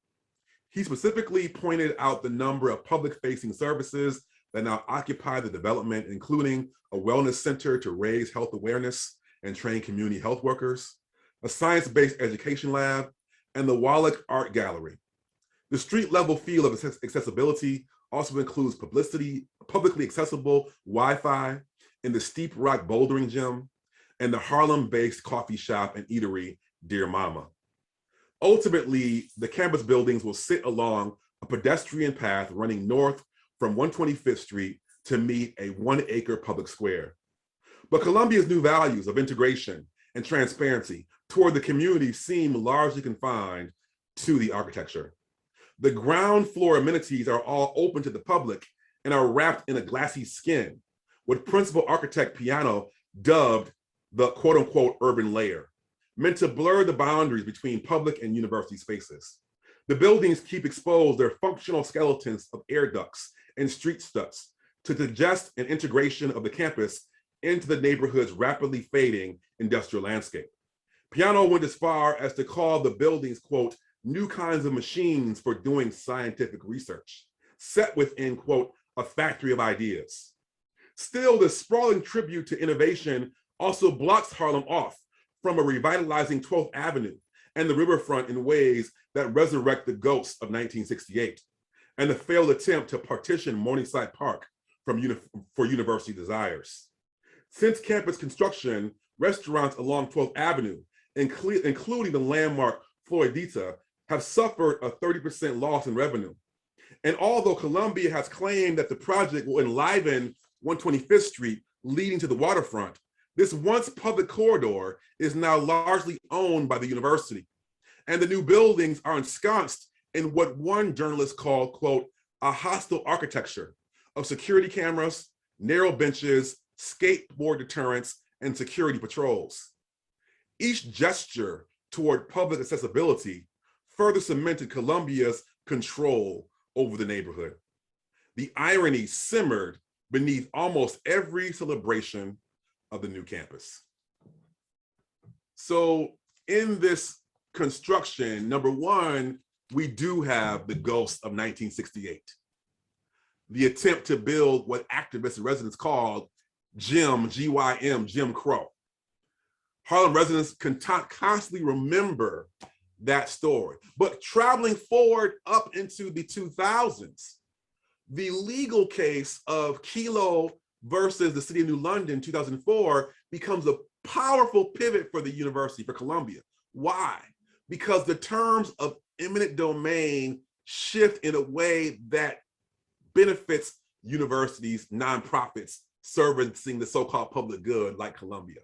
[SPEAKER 2] He specifically pointed out the number of public-facing services that now occupy the development, including a wellness center to raise health awareness and train community health workers, a science-based education lab, and the Wallach Art Gallery. The street-level feel of accessibility also includes publicly accessible Wi-Fi in the Steep Rock Bouldering Gym and the Harlem-based coffee shop and eatery, Dear Mama. Ultimately, the campus buildings will sit along a pedestrian path running north from 125th Street to meet a 1-acre public square. But Columbia's new values of integration and transparency toward the community seem largely confined to the architecture. The ground floor amenities are all open to the public and are wrapped in a glassy skin, what principal architect Piano dubbed the quote unquote urban layer, meant to blur the boundaries between public and university spaces. The buildings keep exposed their functional skeletons of air ducts and street struts to suggest an integration of the campus into the neighborhood's rapidly fading industrial landscape. Piano went as far as to call the buildings, quote, new kinds of machines for doing scientific research, set within, quote, a factory of ideas. Still, the sprawling tribute to innovation also blocks Harlem off from a revitalizing 12th Avenue and the riverfront in ways that resurrect the ghosts of 1968 and the failed attempt to partition Morningside Park for university desires. Since campus construction, restaurants along 12th Avenue, including the landmark Floridita, have suffered a 30% loss in revenue. And although Columbia has claimed that the project will enliven 125th Street leading to the waterfront, this once public corridor is now largely owned by the university. And the new buildings are ensconced in what one journalist called, quote, a hostile architecture of security cameras, narrow benches, skateboard deterrents, and security patrols. Each gesture toward public accessibility further cemented Columbia's control over the neighborhood. The irony simmered beneath almost every celebration of the new campus. So in this construction, number one, we do have the ghost of 1968. The attempt to build what activists and residents called GYM, Jim Crow. Harlem residents constantly remember that story. But traveling forward up into the 2000s, the legal case of Kelo versus the City of New London, 2004, becomes a powerful pivot for the university, for Columbia. Why? Because the terms of eminent domain shift in a way that benefits universities, nonprofits, servicing the so-called public good like Columbia.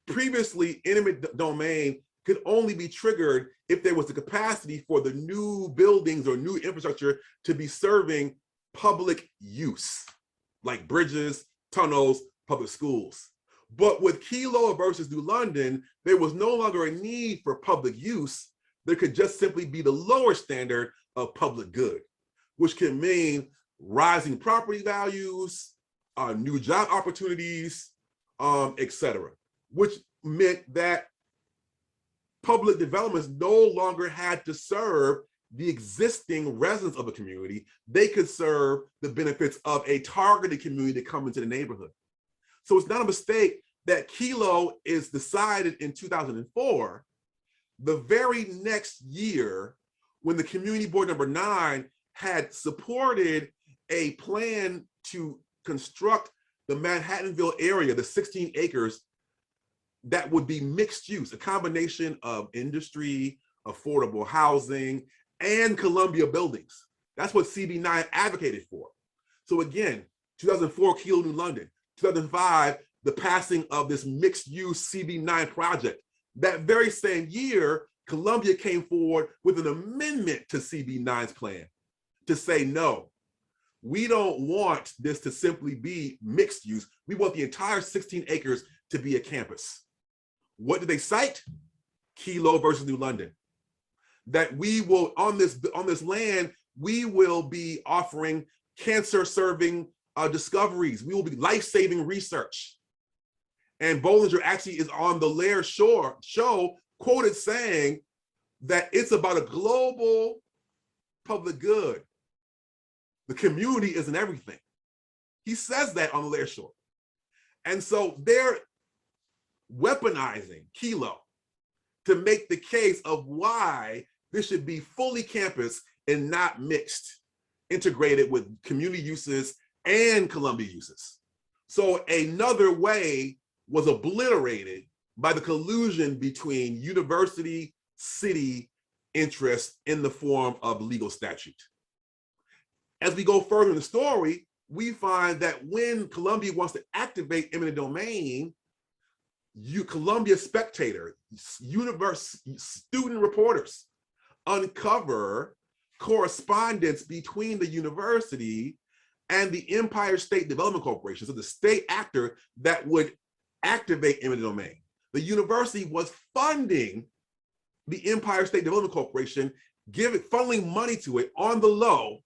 [SPEAKER 2] Previously, eminent domain could only be triggered if there was the capacity for the new buildings or new infrastructure to be serving public use, like bridges, tunnels, public schools. But with Kelo versus New London, there was no longer a need for public use. There could just simply be the lower standard of public good, which can mean rising property values, new job opportunities, etc., which meant that public developments no longer had to serve the existing residents of a community. They could serve the benefits of a targeted community to come into the neighborhood. So it's not a mistake that Kelo is decided in 2004. The very next year, when the Community Board number 9 had supported a plan to construct the Manhattanville area, the 16 acres that would be mixed use, a combination of industry, affordable housing, and Columbia buildings. That's what CB9 advocated for. So again, 2004, Kelo, New London, 2005, the passing of this mixed use CB9 project. That very same year, Columbia came forward with an amendment to CB9's plan to say, no, we don't want this to simply be mixed use. We want the entire 16 acres to be a campus. What did they cite? Kelo versus New London. That we will, on this land, we will be offering cancer-serving discoveries. We will be life-saving research. And Bollinger actually is on the Lair show quoted saying that it's about a global public good. The community isn't everything. He says that on the Lair show. And so they're weaponizing Kilo to make the case of why this should be fully campus and not mixed, integrated with community uses and Columbia uses. So another way was obliterated by the collusion between university, city interests in the form of legal statute. As we go further in the story, we find that when Columbia wants to activate eminent domain, Columbia Spectator, student reporters uncover correspondence between the university and the Empire State Development Corporation, so the state actor that would activate eminent domain. The university was funding the Empire State Development Corporation, funneling money to it on the low.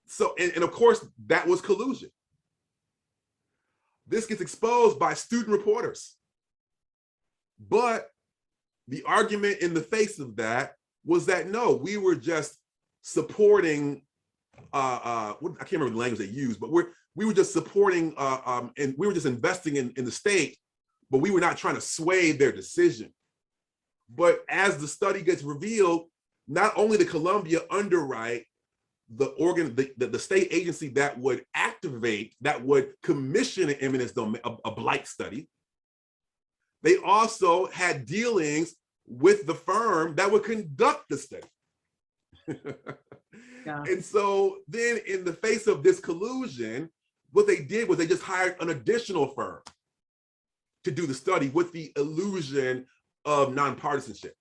[SPEAKER 2] So, and of course, that was collusion. This gets exposed by student reporters. But the argument in the face of that was that, no, we were just supporting, I can't remember the language they used, but we were just supporting, and we were just investing in the state, but we were not trying to sway their decision. But as the study gets revealed, not only did Columbia underwrite the state agency that would activate, that would commission an eminence domain, a blight study, they also had dealings with the firm that would conduct the study.
[SPEAKER 1] Yeah.
[SPEAKER 2] And so then in the face of this collusion, what they did was they just hired an additional firm to do the study with the illusion of nonpartisanship.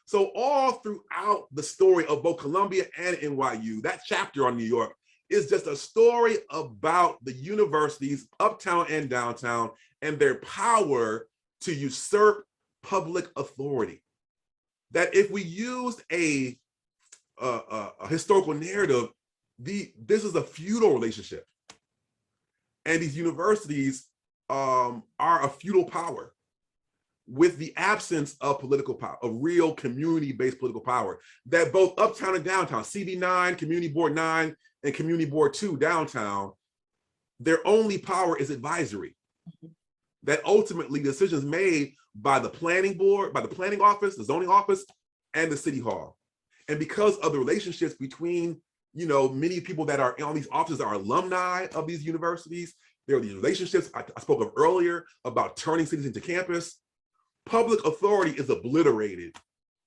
[SPEAKER 2] So all throughout the story of both Columbia and NYU, that chapter on New York is just a story about the universities, uptown and downtown, and their power to usurp public authority. That if we used a historical narrative, this is a feudal relationship. And these universities are a feudal power with the absence of political power, of real community-based political power, that both uptown and downtown, CB9, Community Board 9, and Community Board 2 downtown, their only power is advisory. That ultimately decisions made by the planning board, by the planning office, the zoning office, and the city hall. And because of the relationships between, many people that are on these offices are alumni of these universities, there are these relationships I spoke of earlier about turning cities into campus. Public authority is obliterated,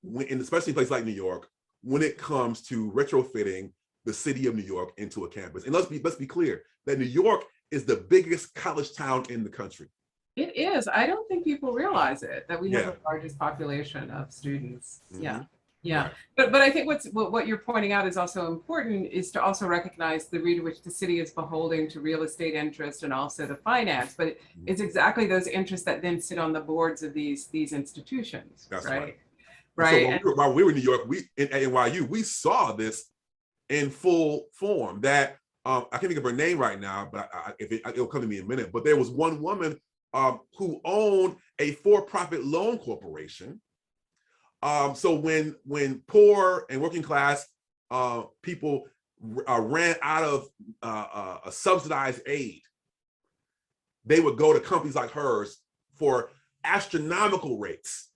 [SPEAKER 2] especially in places like New York, when it comes to retrofitting the city of New York into a campus. And let's be clear that New York is the biggest college town in the country.
[SPEAKER 1] It is. I don't think people realize it, that we have the largest population of students.
[SPEAKER 2] Mm-hmm.
[SPEAKER 1] Yeah. Right. But I think what you're pointing out is also important, is to also recognize the degree to which the city is beholden to real estate interest and also the finance. But it's exactly those interests that then sit on the boards of these institutions.
[SPEAKER 2] That's
[SPEAKER 1] right.
[SPEAKER 2] Right. So while we were in New York, at NYU, we saw this in full form. That I can't think of her name right now, but it'll come to me in a minute. But there was one woman who owned a for-profit loan corporation. So when poor and working class people ran out of a subsidized aid, they would go to companies like hers for astronomical rates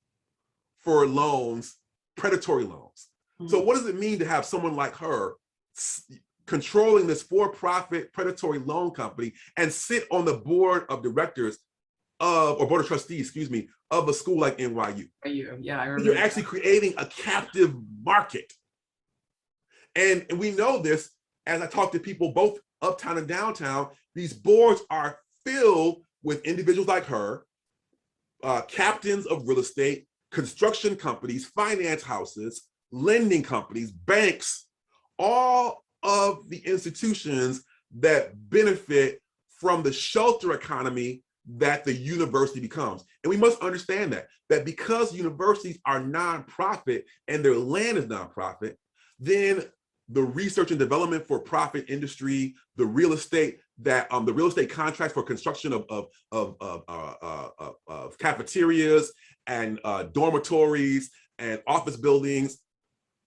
[SPEAKER 2] for loans, predatory loans. Mm-hmm. So what does it mean to have someone like her controlling this for-profit predatory loan company and sit on the board of directors or board of trustees, of a school like NYU?
[SPEAKER 1] Yeah, I remember.
[SPEAKER 2] You're actually creating a captive market. And we know this as I talk to people both uptown and downtown. These boards are filled with individuals like her, captains of real estate, construction companies, finance houses, lending companies, banks, all of the institutions that benefit from the shelter economy that the university becomes. And we must understand that because universities are nonprofit and their land is nonprofit, then the research and development for profit industry, the real estate the real estate contracts for construction of cafeterias and dormitories and office buildings.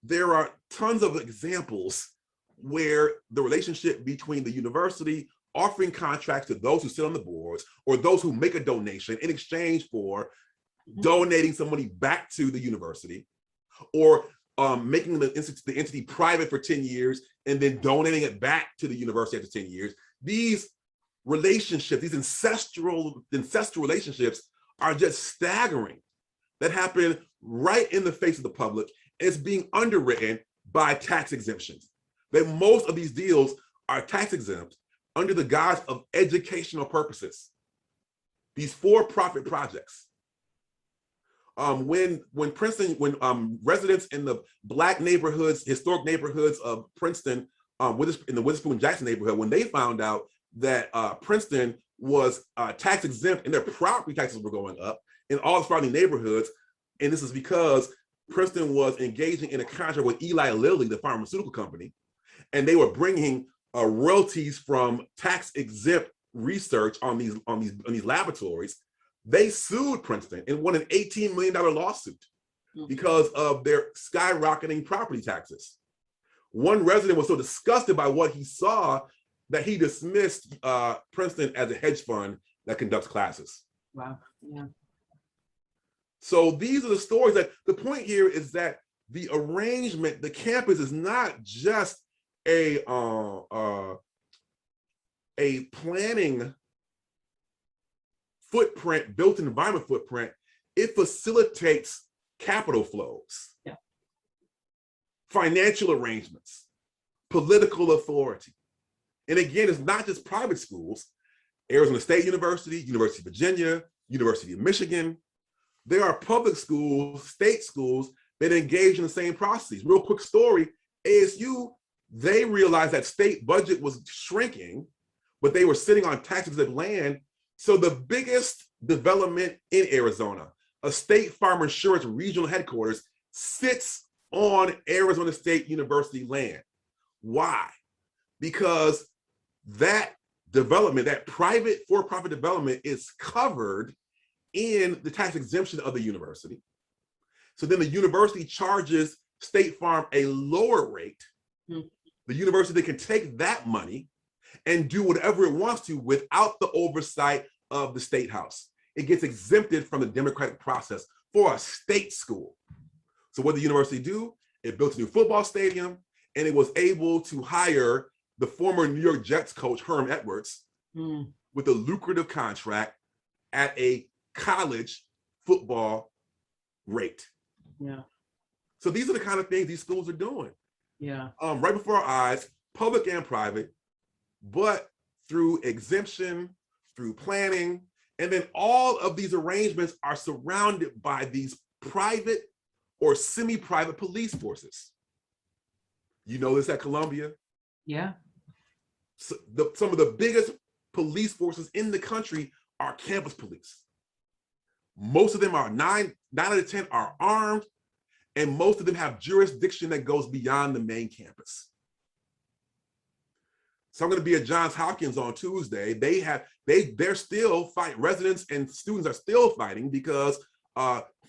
[SPEAKER 2] There are tons of examples where the relationship between the university offering contracts to those who sit on the boards or those who make a donation in exchange for donating some money back to the university, or making the entity private for 10 years and then donating it back to the university after 10 years. These relationships, these ancestral relationships are just staggering, that happen right in the face of the public. It's being underwritten by tax exemptions. That most of these deals are tax exempt under the guise of educational purposes. These for-profit projects. When residents in the Black neighborhoods, historic neighborhoods of Princeton, in the Witherspoon Jackson neighborhood, when they found out that Princeton was tax exempt and their property taxes were going up in all the surrounding neighborhoods, and this is because Princeton was engaging in a contract with Eli Lilly, the pharmaceutical company, and they were bringing royalties from tax exempt research on these laboratories. They sued Princeton and won an $18 million lawsuit because of their skyrocketing property taxes. One resident was so disgusted by what he saw that he dismissed Princeton as a hedge fund that conducts classes.
[SPEAKER 1] Wow, yeah.
[SPEAKER 2] So these are the stories. That the point here is that the arrangement, the campus is not just a planning footprint, built environment footprint. It facilitates capital flows,
[SPEAKER 1] yeah,
[SPEAKER 2] financial arrangements, political authority. And again, it's not just private schools. Arizona State University, University of Virginia, University of Michigan. There are public schools, state schools that engage in the same processes. Real quick story, ASU, they realized that state budget was shrinking, but they were sitting on tax-exempt land. So the biggest development in Arizona, a State Farm Insurance regional headquarters, sits on Arizona State University land. Why? Because that development, that private for-profit development, is covered in the tax exemption of the university. So then the university charges State Farm a lower rate. The university can take that money and do whatever it wants to without the oversight of the State House. It gets exempted from the democratic process for a state school. So what did the university do? It built a new football stadium, and it was able to hire the former New York Jets coach, Herm Edwards, with a lucrative contract at a college football rate.
[SPEAKER 1] Yeah.
[SPEAKER 2] So these are the kind of things these schools are doing.
[SPEAKER 1] Yeah.
[SPEAKER 2] Right before our eyes, public and private, but through exemption, through planning, and then all of these arrangements are surrounded by these private or semi-private police forces. You know this at Columbia?
[SPEAKER 1] Yeah.
[SPEAKER 2] So some of the biggest police forces in the country are campus police. Most of them are 9 out of 10 are armed, and most of them have jurisdiction that goes beyond the main campus. So I'm going to be at Johns Hopkins on Tuesday. They're still fighting. Residents and students are still fighting because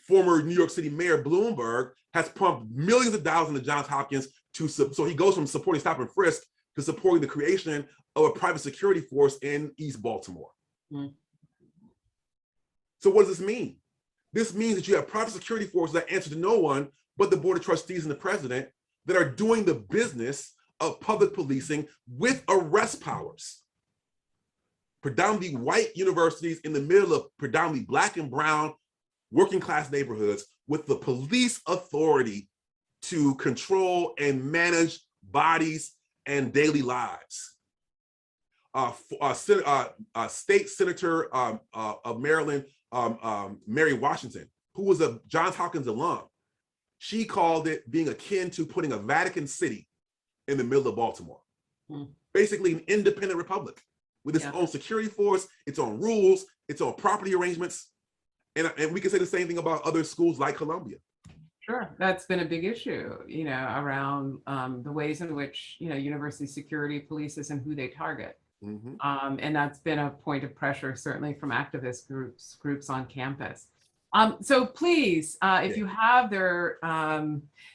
[SPEAKER 2] former New York City Mayor Bloomberg has pumped millions of dollars into Johns Hopkins so he goes from supporting stop and frisk to supporting the creation of a private security force in East Baltimore. So what does this mean? This means that you have private security forces that answer to no one but the Board of Trustees and the president, that are doing the business of public policing with arrest powers. Predominantly white universities in the middle of predominantly Black and brown working class neighborhoods with the police authority to control and manage bodies and daily lives. State Senator of Maryland, Mary Washington, who was a Johns Hopkins alum, she called it being akin to putting a Vatican City in the middle of Baltimore. Basically an independent republic with its own security force, its own rules, its own property arrangements. And we can say the same thing about other schools like Columbia.
[SPEAKER 1] Sure, that's been a big issue, around the ways in which, university security polices and who they target.
[SPEAKER 2] Mhm.
[SPEAKER 1] And that's been a point of pressure, certainly from activist groups on campus. So please, if
[SPEAKER 2] Yeah.
[SPEAKER 1] you have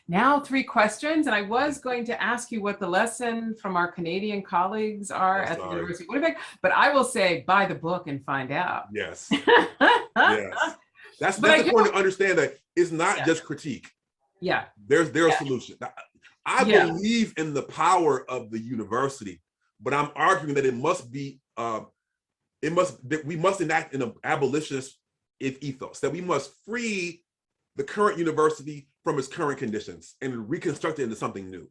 [SPEAKER 1] now 3 questions, and I was going to ask you what the lesson from our Canadian colleagues are
[SPEAKER 2] Oh,
[SPEAKER 1] at the
[SPEAKER 2] sorry.
[SPEAKER 1] University of Winnipeg, but I will say buy the book and find out.
[SPEAKER 2] Yes. Yes. That's
[SPEAKER 1] But I
[SPEAKER 2] important to understand that it's not
[SPEAKER 1] Yeah.
[SPEAKER 2] just critique.
[SPEAKER 1] Yeah,
[SPEAKER 2] There's a
[SPEAKER 1] Yeah.
[SPEAKER 2] solution. I
[SPEAKER 1] Yeah.
[SPEAKER 2] believe in the power of the university, but I'm arguing that it must be that we must enact an abolitionist ethos, that we must free the current university from its current conditions and reconstruct it into something new.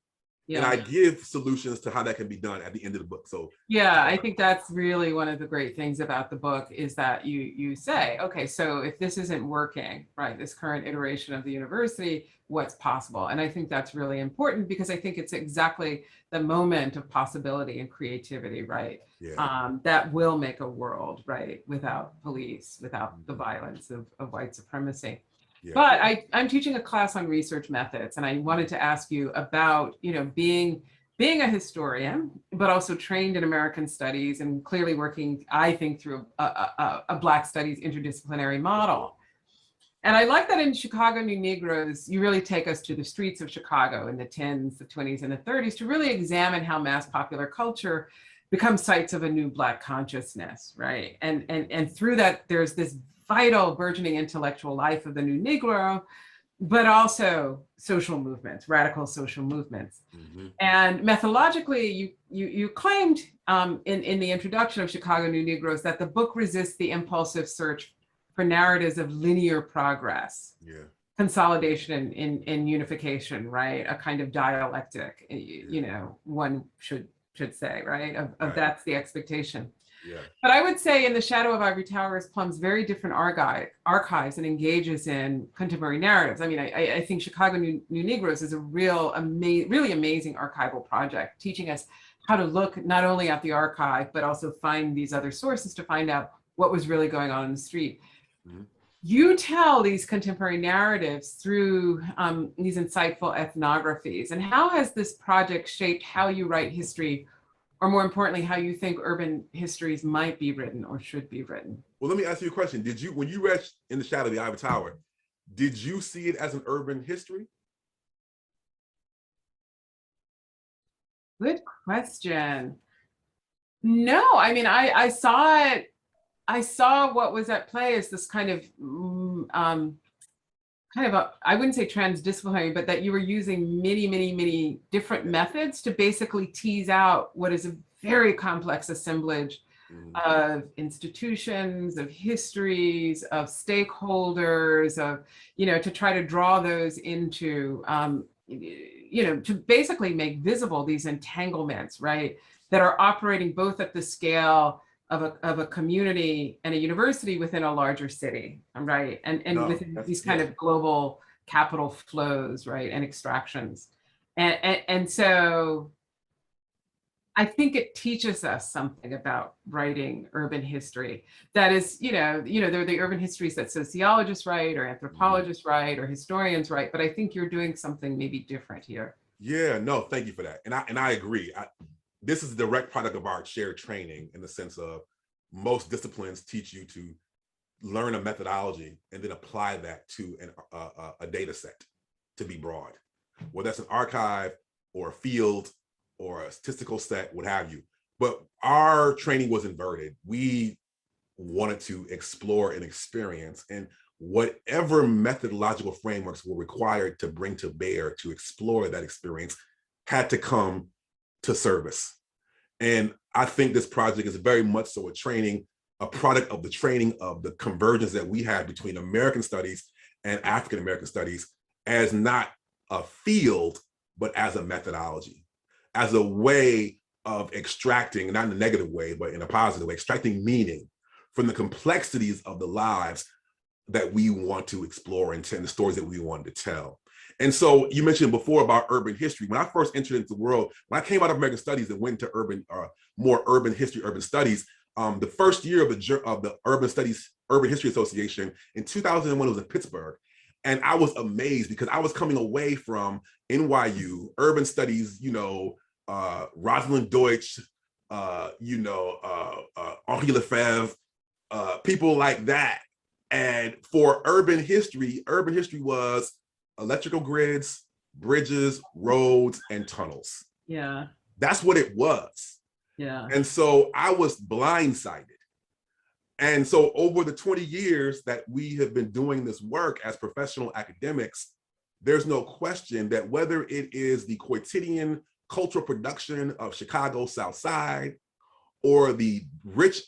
[SPEAKER 2] And I
[SPEAKER 1] yeah.
[SPEAKER 2] give solutions to how that can be done at the end of the book. So
[SPEAKER 1] Yeah, I think that's really one of the great things about the book is that you say, okay, so if this isn't working, right, this current iteration of the university, what's possible? And I think that's really important because I think it's exactly the moment of possibility and creativity, right?
[SPEAKER 2] yeah.
[SPEAKER 1] That will make a world, right, without police, without the violence of white supremacy.
[SPEAKER 2] Yeah.
[SPEAKER 1] But I'm teaching a class on research methods, and I wanted to ask you about, being a historian, but also trained in American studies and clearly working, I think, through a Black studies interdisciplinary model. And I like that in Chicago New Negroes, you really take us to the streets of Chicago in the 10s, the 20s, and the 30s to really examine how mass popular culture becomes sites of a new Black consciousness, right? And through that, there's this vital burgeoning intellectual life of the new Negro, but also social movements, radical social movements.
[SPEAKER 2] Mhm.
[SPEAKER 1] And methodologically, you claimed in the introduction of Chicago New Negroes that the book resists the impulsive search for narratives of linear progress,
[SPEAKER 2] Yeah.
[SPEAKER 1] consolidation and unification, right? A kind of dialectic, one should say, right? Of
[SPEAKER 2] Right.
[SPEAKER 1] that's the expectation.
[SPEAKER 2] Yeah.
[SPEAKER 1] But I would say In the Shadow of Ivory Towers plumbs very different archives and engages in contemporary narratives. I mean, I think Chicago New Negroes is a really amazing archival project, teaching us how to look not only at the archive, but also find these other sources to find out what was really going on in the street.
[SPEAKER 2] Mhm.
[SPEAKER 1] You tell these contemporary narratives through these insightful ethnographies. And how has this project shaped how you write history, or more importantly, how you think urban histories might be written or should be written?
[SPEAKER 2] Well, let me ask you a question. When you read In the Shadow of the Ivory Tower, did you see it as an urban history?
[SPEAKER 1] Good question. No, I mean, I saw it. I saw what was at play as this kind of I wouldn't say transdisciplinary, but that you were using many different methods to basically tease out what is a very complex assemblage of institutions, of histories, of stakeholders, of, to try to draw those into, to basically make visible these entanglements, right, that are operating both at the scale of a community and a university within a larger city, right? And within these kind of global capital flows, right, and extractions. And so I think it teaches us something about writing urban history. That is, there are the urban histories that sociologists write or anthropologists write or historians write, but I think you're doing something maybe different here.
[SPEAKER 2] Yeah, no, thank you for that. And I agree. This is a direct product of our shared training, in the sense of most disciplines teach you to learn a methodology and then apply that to a data set to be broad, whether that's an archive or a field or a statistical set, what have you. But our training was inverted. We wanted to explore and experience, and whatever methodological frameworks were required to bring to bear to explore that experience had to come to service. And I think this project is very much so a product of the training of the convergence that we had between American studies and African American studies, as not a field, but as a methodology, as a way of extracting, not in a negative way, but in a positive way, extracting meaning from the complexities of the lives that we want to explore and the stories that we wanted to tell. And so you mentioned before about urban history. When I first entered into the world, when I came out of American studies and went into more urban history, urban studies, the first year of the Urban History Association in 2001, it was in Pittsburgh. And I was amazed because I was coming away from NYU, urban studies, Rosalind Deutsch, Henri Lefebvre, people like that. And for urban history was electrical grids, bridges, roads, and tunnels.
[SPEAKER 1] Yeah.
[SPEAKER 2] That's what it was.
[SPEAKER 1] Yeah.
[SPEAKER 2] And so I was blindsided. And so over the 20 years that we have been doing this work as professional academics, there's no question that whether it is the quotidian cultural production of Chicago's South Side or the rich,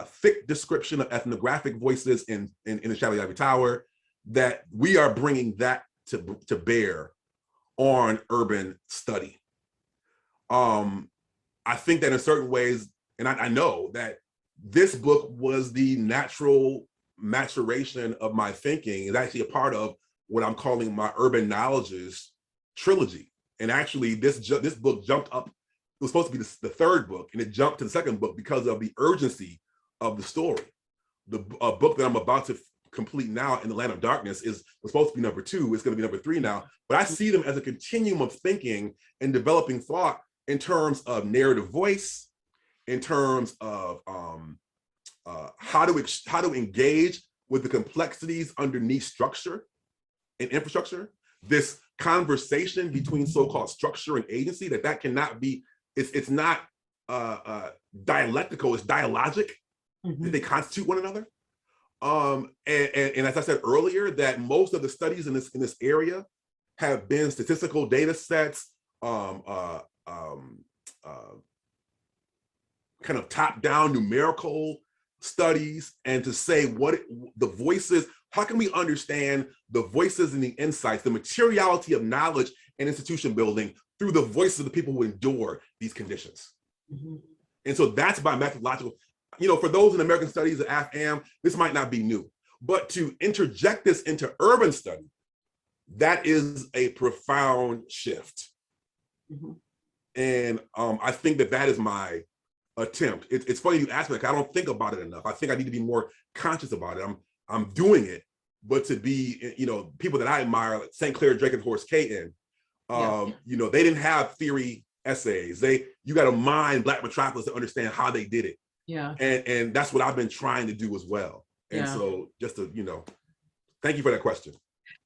[SPEAKER 2] thick description of ethnographic voices in the Shadow Ivory Tower, that we are bringing that to bear on urban study. I think that in certain ways, and I know that this book was the natural maturation of my thinking. It's actually a part of what I'm calling my urban knowledges trilogy. And actually this book jumped up, it was supposed to be the third book, and it jumped to the second book because of the urgency of the story. The book that I'm about to complete now, In the Land of Darkness, was supposed to be number 2. It's going to be number 3 now. But I see them as a continuum of thinking and developing thought in terms of narrative voice, in terms of how to engage with the complexities underneath structure and infrastructure. This conversation between so-called structure and agency, that cannot be, it's not dialectical, it's dialogic. Mm-hmm. They constitute one another. And as I said earlier, that most of the studies in this area have been statistical data sets, kind of top-down numerical studies, and to say the voices, how can we understand the voices and the insights, the materiality of knowledge and institution building through the voices of the people who endure these conditions. Mm-hmm. And so that's by methodological, for those in American studies at AFAM, this might not be new, but to interject this into urban study, that is a profound shift. Mm-hmm. And I think that is my attempt. It's funny you ask me, like, I don't think about it enough. I think I need to be more conscious about it. I'm doing it, but to be, people that I admire, like St. Clair, Drake, and Horace Caton, they didn't have theory essays. You got to mine Black metropolis to understand how they did it. Yeah. And that's what I've been trying to do as well. And so just to, thank you for that question.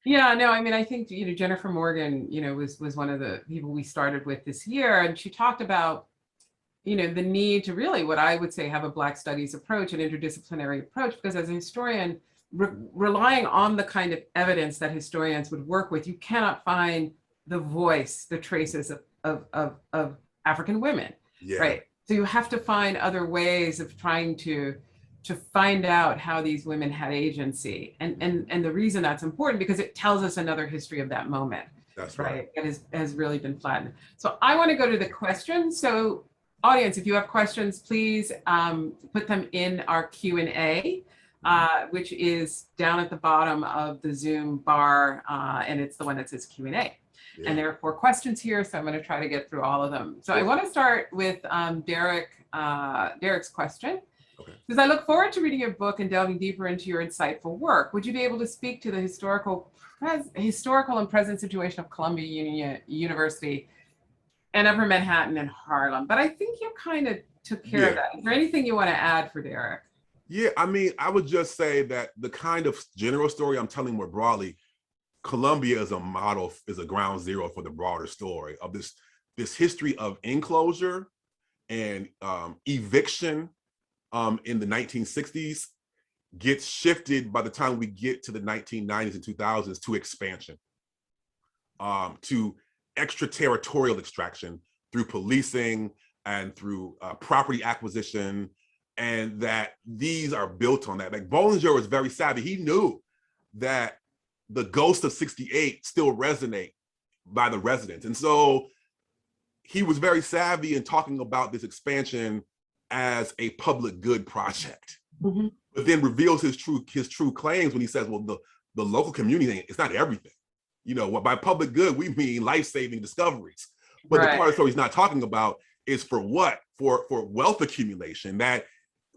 [SPEAKER 1] Yeah, no, I mean, I think, Jennifer Morgan, was one of the people we started with this year, and she talked about, the need to really, what I would say, have a Black studies approach, an interdisciplinary approach, because as a historian, relying on the kind of evidence that historians would work with, you cannot find the voice, the traces of African women, right? So you have to find other ways of trying to find out how these women had agency. And the reason that's important, because it tells us another history of that moment.
[SPEAKER 2] That's right.
[SPEAKER 1] It has really been flattened. So I want to go to the questions. So audience, if you have questions, please put them in our Q&A, which is down at the bottom of the Zoom bar, and it's the one that says Q&A. Yeah. And there are 4 questions here, so I'm going to try to get through all of them. So I want to start with Derek's question. Okay. Because I look forward to reading your book and delving deeper into your insightful work. Would you be able to speak to the historical and present situation of Columbia University and Upper Manhattan and Harlem? But I think you kind of took care of that. Is there anything you want to add for Derek?
[SPEAKER 2] Yeah, I mean, I would just say that the kind of general story I'm telling more broadly, Columbia is a model, is a ground zero for the broader story of this history of enclosure and eviction in the 1960s gets shifted by the time we get to the 1990s and 2000s to expansion, to extraterritorial extraction through policing and through property acquisition, and that these are built on that. Like Bollinger was very savvy. He knew that the ghost of 68 still resonate by the residents. And so he was very savvy in talking about this expansion as a public good project, mm-hmm. but then reveals his true claims when he says, well, the local community, it's not everything. What by public good, we mean life-saving discoveries. But the part of the story he's not talking about is for what? For wealth accumulation, that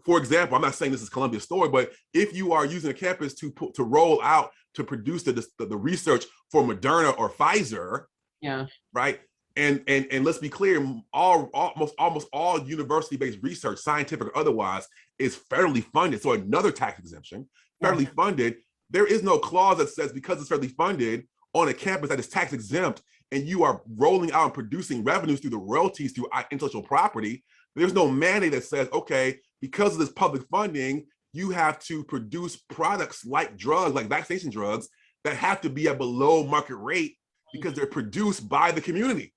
[SPEAKER 2] for example, I'm not saying this is Columbia's story, but if you are using a campus to roll out, to produce the research for Moderna or Pfizer,
[SPEAKER 1] yeah,
[SPEAKER 2] right? And let's be clear, almost all university-based research, scientific or otherwise, is federally funded. So another tax exemption, federally funded. There is no clause that says because it's federally funded on a campus that is tax exempt and you are rolling out and producing revenues through the royalties through intellectual property, there's no mandate that says, okay, because of this public funding, you have to produce products like drugs, like vaccination drugs, that have to be at below market rate because they're produced by the community.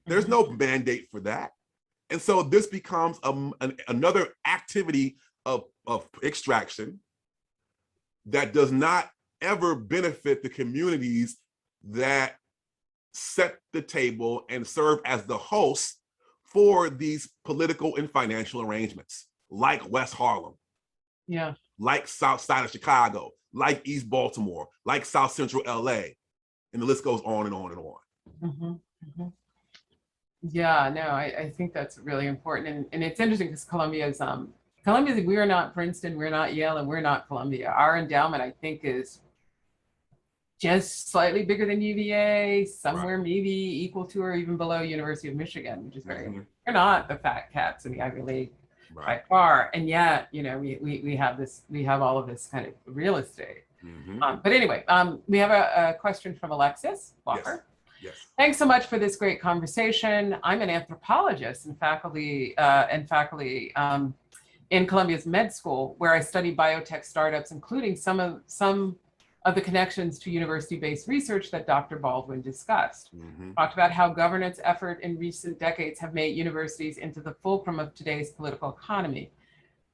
[SPEAKER 2] There's no mandate for that. And so this becomes another activity of extraction that does not ever benefit the communities that set the table and serve as the hosts for these political and financial arrangements, like West Harlem, like South Side of Chicago, like East Baltimore, like South Central LA, and the list goes on and on and on.
[SPEAKER 1] Yeah, no, I think that's really important. And it's interesting because Columbia's, we are not Princeton, we're not Yale, and we're not Columbia. Our endowment, I think, is just slightly bigger than UVA, somewhere maybe equal to or even below University of Michigan, which is very, we're not the fat cats in the Ivy League by far. And yet, you know, we have all of this kind of real estate. But anyway, we have a question from Alexis Walker.
[SPEAKER 2] Yes.
[SPEAKER 1] Thanks so much for this great conversation. I'm an anthropologist and faculty in Columbia's med school, where I study biotech startups, including some of the connections to university-based research that Dr. Baldwin discussed. Talked about how governance effort in recent decades have made universities into the fulcrum of today's political economy.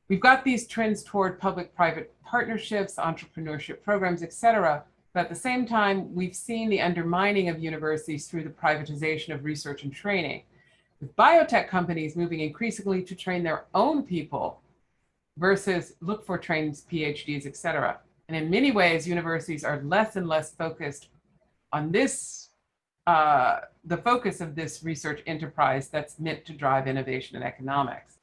[SPEAKER 1] We've got these trends toward public-private partnerships, entrepreneurship programs, et cetera. But at the same time, we've seen the undermining of universities through the privatization of research and training, with biotech companies moving increasingly to train their own people versus look for trained PhDs, et cetera. And in many ways, universities are less and less focused on this, the focus of this research enterprise that's meant to drive innovation and economics.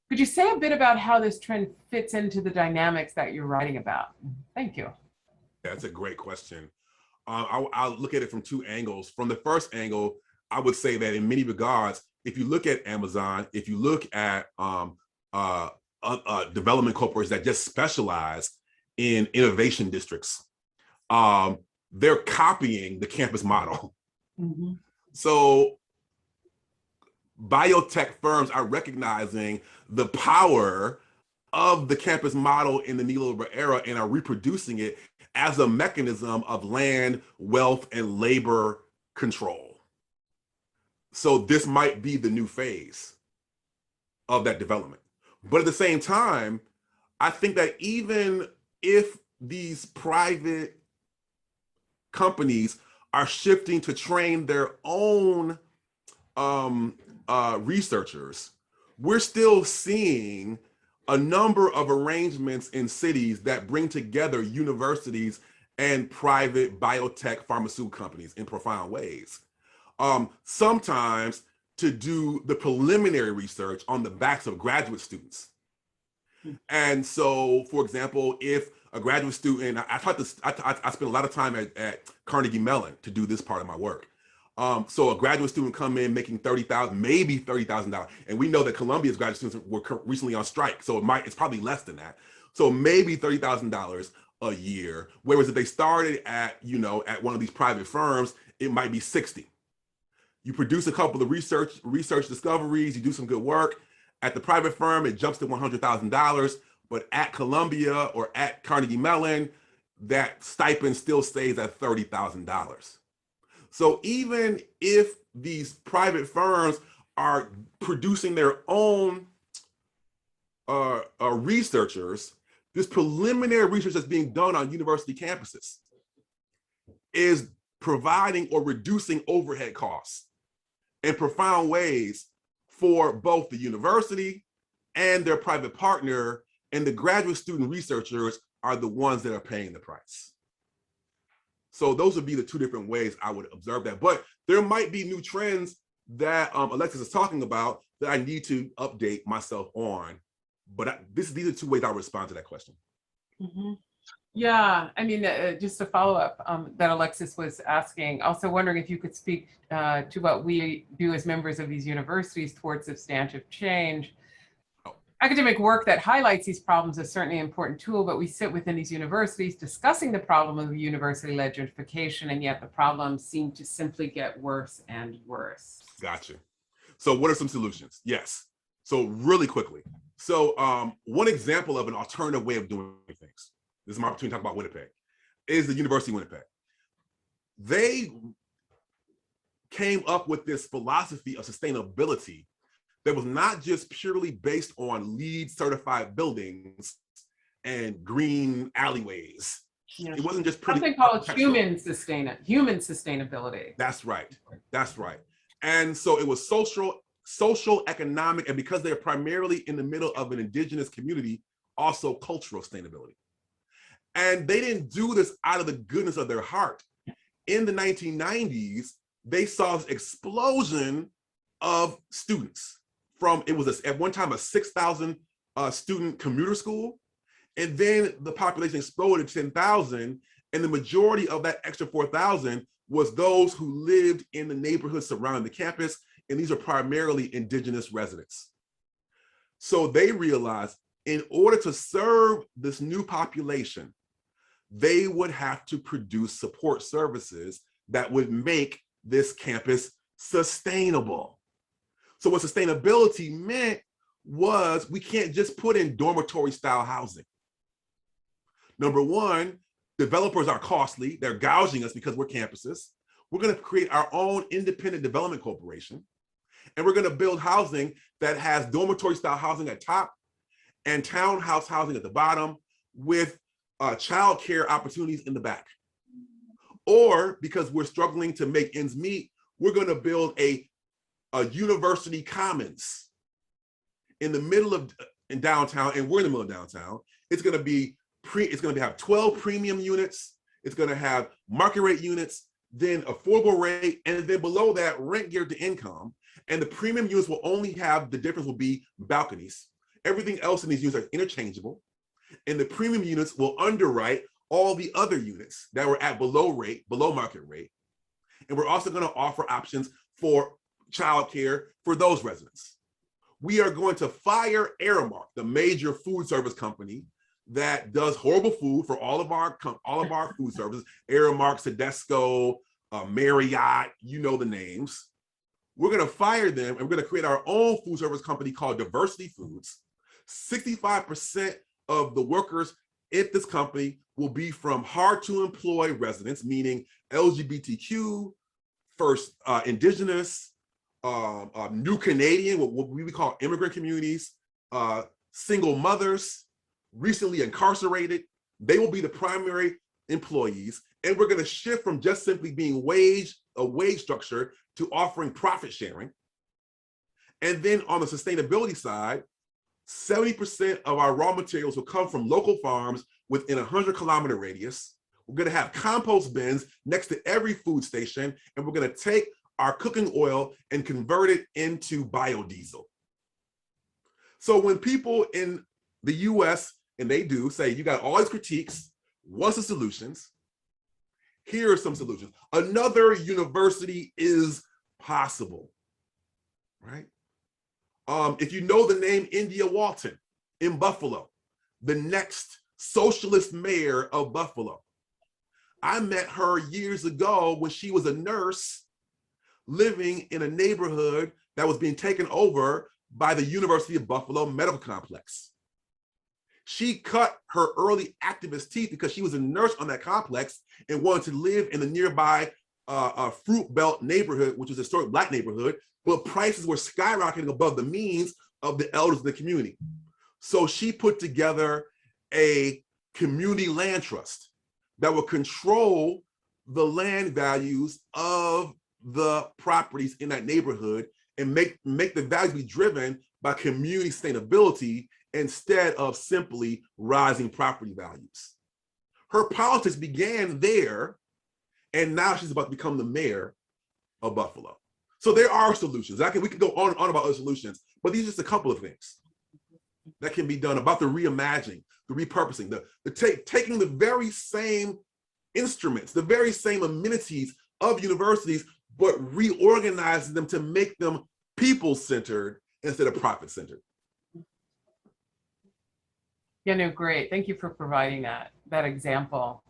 [SPEAKER 1] Could you say a bit about how this trend fits into the dynamics that you're writing about? Thank you.
[SPEAKER 2] That's a great question. I'll look at it from two angles. From the first angle, I would say that in many regards, if you look at Amazon, if you look at development corporations that just specialize in innovation districts, they're copying the campus model. So biotech firms are recognizing the power of the campus model in the neoliberal era and are reproducing it as a mechanism of land, wealth, and labor control. So this might be the new phase of that development. But at the same time, I think that even if these private companies are shifting to train their own researchers, we're still seeing a number of arrangements in cities that bring together universities and private biotech pharmaceutical companies in profound ways. Sometimes to do the preliminary research on the backs of graduate students. And so, for example, if a graduate student, I spent a lot of time at Carnegie Mellon to do this part of my work. So a graduate student come in making $30,000, maybe $30,000, and we know that Columbia's graduate students were recently on strike, so it's probably less than that. So maybe $30,000 a year. Whereas if they started at at one of these private firms, it might be 60. You produce a couple of research discoveries, you do some good work. At the private firm, it jumps to $100,000, but at Columbia or at Carnegie Mellon, that stipend still stays at $30,000. So even if these private firms are producing their own researchers, this preliminary research that's being done on university campuses is providing or reducing overhead costs in profound ways for both the university and their private partner, and the graduate student researchers are the ones that are paying the price. So those would be the two different ways I would observe that. But there might be new trends that Alexis is talking about that I need to update myself on. But these are two ways I'll respond to that question.
[SPEAKER 1] Mhm. Yeah, I mean, just to follow up that Alexis was asking, also wondering if you could speak to what we do as members of these universities towards substantive change. Academic work that highlights these problems is certainly an important tool, but we sit within these universities discussing the problem of university-led gentrification, and yet the problems seem to simply get worse and worse.
[SPEAKER 2] Gotcha. So what are some solutions? Yes. So really quickly. So one example of an alternative way of doing things, this is my opportunity to talk about Winnipeg, is the University of Winnipeg. They came up with this philosophy of sustainability that was not just purely based on LEED certified buildings and green alleyways.
[SPEAKER 1] Yeah.
[SPEAKER 2] It wasn't just
[SPEAKER 1] pretty something called human sustainability.
[SPEAKER 2] That's right. That's right. And so it was social, economic, and because they're primarily in the middle of an indigenous community, also cultural sustainability. And they didn't do this out of the goodness of their heart. In the 1990s, they saw this explosion of students from, it was at one time a 6,000 student commuter school. And then the population exploded to 10,000. And the majority of that extra 4,000 was those who lived in the neighborhoods surrounding the campus. And these are primarily indigenous residents. So they realized in order to serve this new population, they would have to produce support services that would make this campus sustainable. So what sustainability meant was we can't just put in dormitory style housing. Number one, developers are costly. They're gouging us because we're campuses. We're going to create our own independent development corporation. And we're going to build housing that has dormitory style housing at top and townhouse housing at the bottom with childcare opportunities in the back. Or because we're struggling to make ends meet, we're going to build a university commons in the middle of in downtown, and we're in the middle of downtown. It's going to have 12 premium units. It's going to have market rate units, then affordable rate, and then below that, rent geared to income. And the premium units will only have, the difference will be balconies. Everything else in these units are interchangeable. And the premium units will underwrite all the other units that were at below market rate. And we're also going to offer options for childcare for those residents. We are going to fire Aramark, the major food service company that does horrible food for all of our food services. Aramark, Tedesco, Marriott, you know the names. We're going to fire them and we're going to create our own food service company called Diversity Foods. 65% of the workers at this company will be from hard to employ residents, meaning LGBTQ, first indigenous, new Canadian, what we would call immigrant communities, single mothers, recently incarcerated. They will be the primary employees. And we're going to shift from just simply being a wage structure to offering profit sharing. And then on the sustainability side, 70% of our raw materials will come from local farms within a 100-kilometer radius. We're going to have compost bins next to every food station, and we're going to take our cooking oil and convert it into biodiesel. So when people in the US, and they do, say, you got all these critiques, what's the solutions? Here are some solutions. Another university is possible, right? If you know the name India Walton in Buffalo, the next socialist mayor of Buffalo. I met her years ago when she was a nurse living in a neighborhood that was being taken over by the University of Buffalo Medical Complex. She cut her early activist teeth because she was a nurse on that complex and wanted to live in the nearby Fruit Belt neighborhood, which was a historic Black neighborhood, but prices were skyrocketing above the means of the elders in the community. So she put together a community land trust that would control the land values of the properties in that neighborhood and make the values be driven by community sustainability instead of simply rising property values. Her politics began there, and now she's about to become the mayor of Buffalo. So there are solutions. We can go on and on about other solutions, but these are just a couple of things. that can be done about the reimagining, the repurposing, taking the very same instruments, the very same amenities of universities, but reorganizing them to make them people-centered instead of profit-centered.
[SPEAKER 1] Yeah, no, great. Thank you for providing that example.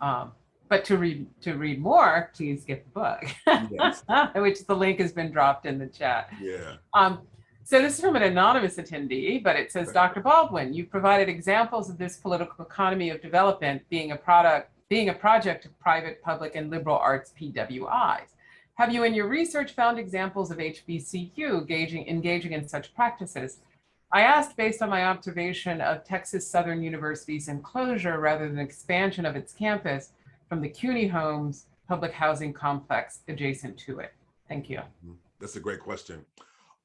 [SPEAKER 1] But to read more, please get the book,
[SPEAKER 2] Yes.
[SPEAKER 1] which the link has been dropped in the chat.
[SPEAKER 2] Yeah.
[SPEAKER 1] So this is from an anonymous attendee, but it says, Dr. Baldwin, you provided examples of this political economy of development being a project of private, public, and liberal arts PWIs. Have you in your research found examples of HBCU engaging in such practices? I asked based on my observation of Texas Southern University's enclosure rather than expansion of its campus from the CUNY Homes public housing complex adjacent to it. Thank you.
[SPEAKER 2] That's a great question.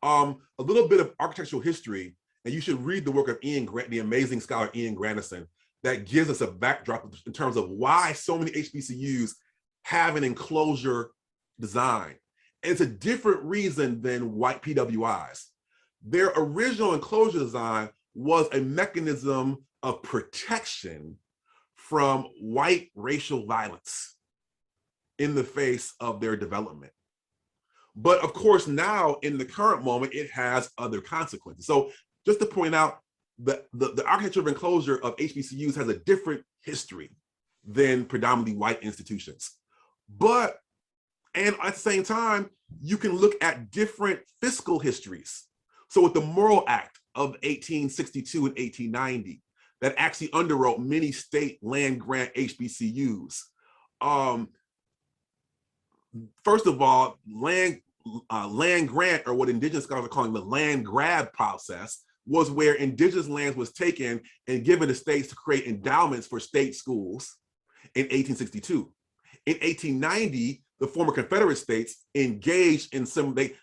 [SPEAKER 2] A little bit of architectural history, and you should read the work of the amazing scholar Ian Grandison, that gives us a backdrop in terms of why so many HBCUs have an enclosure design. And it's a different reason than white PWIs. Their original enclosure design was a mechanism of protection from white racial violence in the face of their development. But of course, now in the current moment, it has other consequences. So just to point out, the architecture of enclosure of HBCUs has a different history than predominantly white institutions. And at the same time, you can look at different fiscal histories. So with the Morrill Act of 1862 and 1890, that actually underwrote many state land grant HBCUs. First of all, land grant, or what indigenous scholars are calling the land grab process, was where indigenous lands was taken and given to states to create endowments for state schools in 1862. In 1890, the former Confederate states engaged in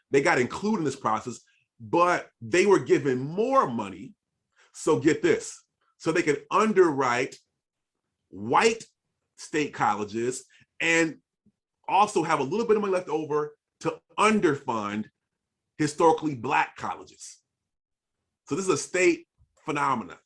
[SPEAKER 2] they got included in this process, but they were given more money. So get this, so they could underwrite white state colleges and also have a little bit of money left over to underfund historically Black colleges. So this is a state phenomenon.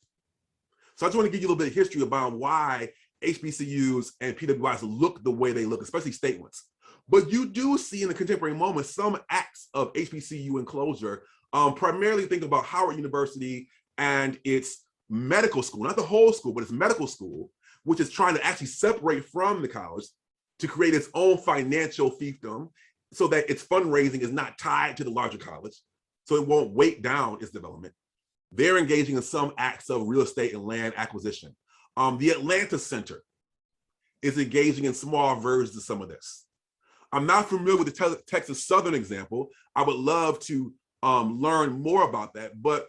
[SPEAKER 2] So I just want to give you a little bit of history about why HBCUs and PWIs look the way they look, especially state ones. But you do see in the contemporary moment some acts of HBCU enclosure. Primarily think about Howard University and its medical school, not the whole school, but its medical school, which is trying to actually separate from the college to create its own financial fiefdom so that its fundraising is not tied to the larger college, so it won't weight down its development. They're engaging in some acts of real estate and land acquisition. The Atlanta Center is engaging in small versions of some of this. I'm not familiar with the Texas Southern example. I would love to learn more about that, but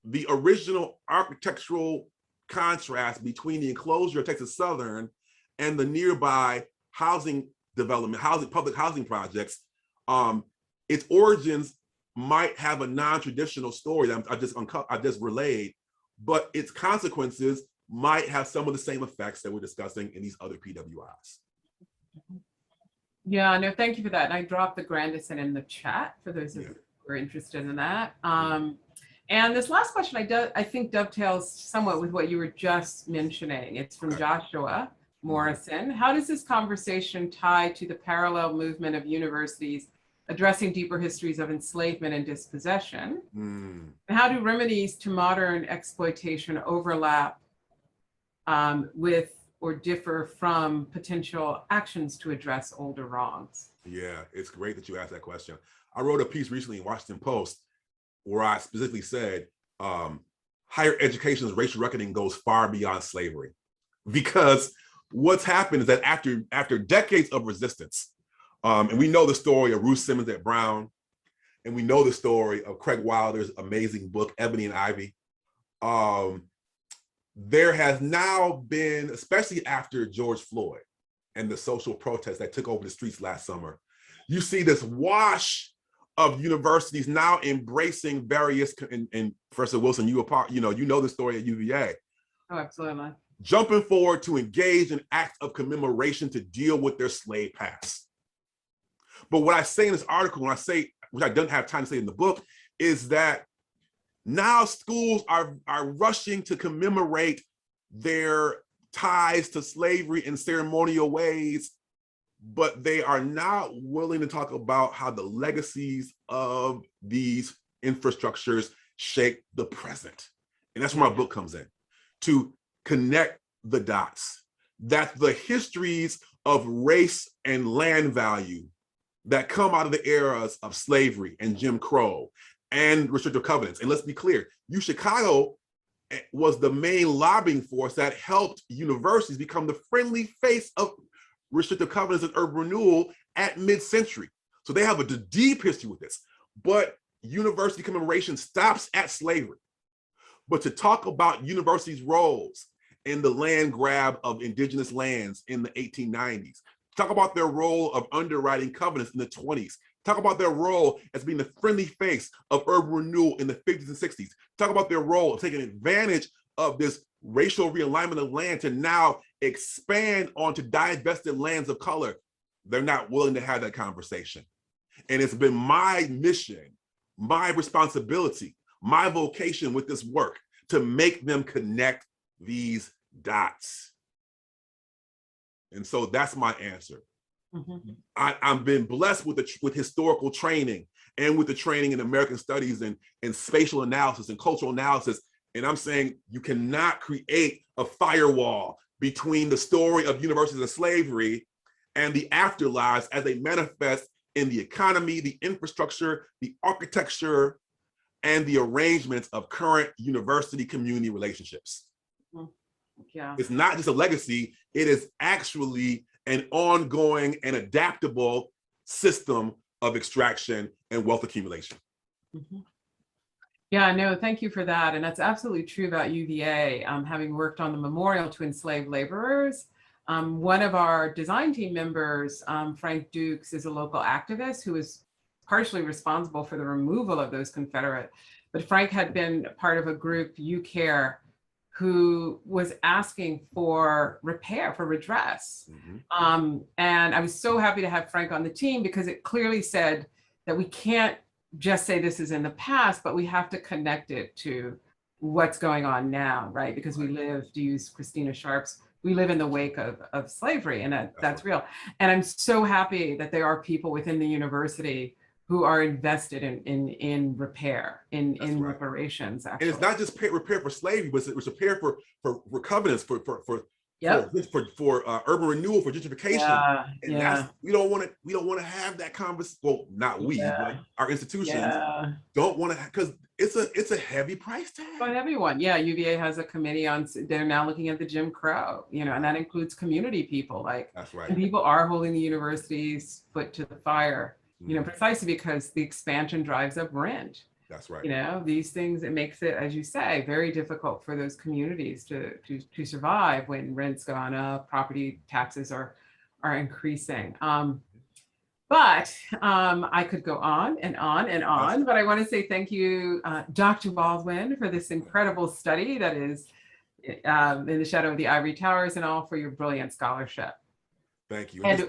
[SPEAKER 2] the original architectural contrast between the enclosure of Texas Southern and the nearby housing development, public housing projects, its origins might have a non-traditional story that I just relayed, but its consequences might have some of the same effects that we're discussing in these other PWIs.
[SPEAKER 1] Yeah, no, thank you for that. And I dropped the Grandison in the chat for those who are interested in that. And this last question I think dovetails somewhat with what you were just mentioning. It's from Joshua Morrison. How does this conversation tie to the parallel movement of universities addressing deeper histories of enslavement and dispossession? And how do remedies to modern exploitation overlap with or differ from potential actions to address older wrongs?
[SPEAKER 2] Yeah, it's great that you asked that question. I wrote a piece recently in Washington Post where I specifically said, higher education's racial reckoning goes far beyond slavery. Because what's happened is that after decades of resistance, and we know the story of Ruth Simmons at Brown, and we know the story of Craig Wilder's amazing book, Ebony and Ivy. There has now been, especially after George Floyd and the social protests that took over the streets last summer, you see this wash of universities now embracing various, and Professor Wilson, you know the story at UVA.
[SPEAKER 1] Oh, absolutely.
[SPEAKER 2] Jumping forward to engage in acts of commemoration to deal with their slave past. But what I say in this article, which I don't have time to say in the book, is that Now schools are rushing to commemorate their ties to slavery in ceremonial ways, but they are not willing to talk about how the legacies of these infrastructures shape the present. And that's where my book comes in, to connect the dots, that the histories of race and land value that come out of the eras of slavery and Jim Crow and restrictive covenants. And let's be clear, USAToday was the main lobbying force that helped universities become the friendly face of restrictive covenants and urban renewal at mid-century. So they have a deep history with this. But university commemoration stops at slavery. But to talk about universities' roles in the land grab of indigenous lands in the 1890s, talk about their role of underwriting covenants in the 20s, talk about their role as being the friendly face of urban renewal in the 50s and 60s, talk about their role of taking advantage of this racial realignment of land to now expand onto divested lands of color. They're not willing to have that conversation. And it's been my mission, my responsibility, my vocation with this work to make them connect these dots. And so that's my answer. Mm-hmm. I've been blessed with historical training and with the training in American studies and spatial analysis and cultural analysis. And I'm saying you cannot create a firewall between the story of universities and slavery and the afterlives as they manifest in the economy, the infrastructure, the architecture, and the arrangements of current university community relationships. Yeah. It's not just a legacy, it is actually an ongoing and adaptable system of extraction and wealth accumulation.
[SPEAKER 1] Mm-hmm. Yeah, no, thank you for that. And that's absolutely true about UVA. Having worked on the memorial to enslaved laborers, one of our design team members, Frank Dukes, is a local activist who is partially responsible for the removal of those Confederate. But Frank had been part of a group, UCare, who was asking for repair, for redress. Mm-hmm. And I was so happy to have Frank on the team because it clearly said that we can't just say this is in the past, but we have to connect it to what's going on now, right? Because we live, to use Christina Sharp's, we live in the wake of slavery, and that's real. And I'm so happy that there are people within the university who are invested in repair, in reparations. Actually.
[SPEAKER 2] And it's not just repair for slavery, but it's repair for covenants, for urban renewal, for gentrification. That's, we don't want to have that conversation. Well, not we, but our institutions don't want to, because it's a heavy price tag.
[SPEAKER 1] But everyone, UVA has a committee on. They're now looking at the Jim Crow, and that includes community people. Like,
[SPEAKER 2] that's right.
[SPEAKER 1] And people are holding the university's foot to the fire. Precisely because the expansion drives up rent.
[SPEAKER 2] That's right.
[SPEAKER 1] These things, it makes it, as you say, very difficult for those communities to survive when rent's gone up, property taxes are increasing. But I could go on and on and on, but I want to say thank you, Dr. Baldwin, for this incredible study that is in the shadow of the Ivory Towers, and all for your brilliant scholarship.
[SPEAKER 2] Thank you.
[SPEAKER 1] And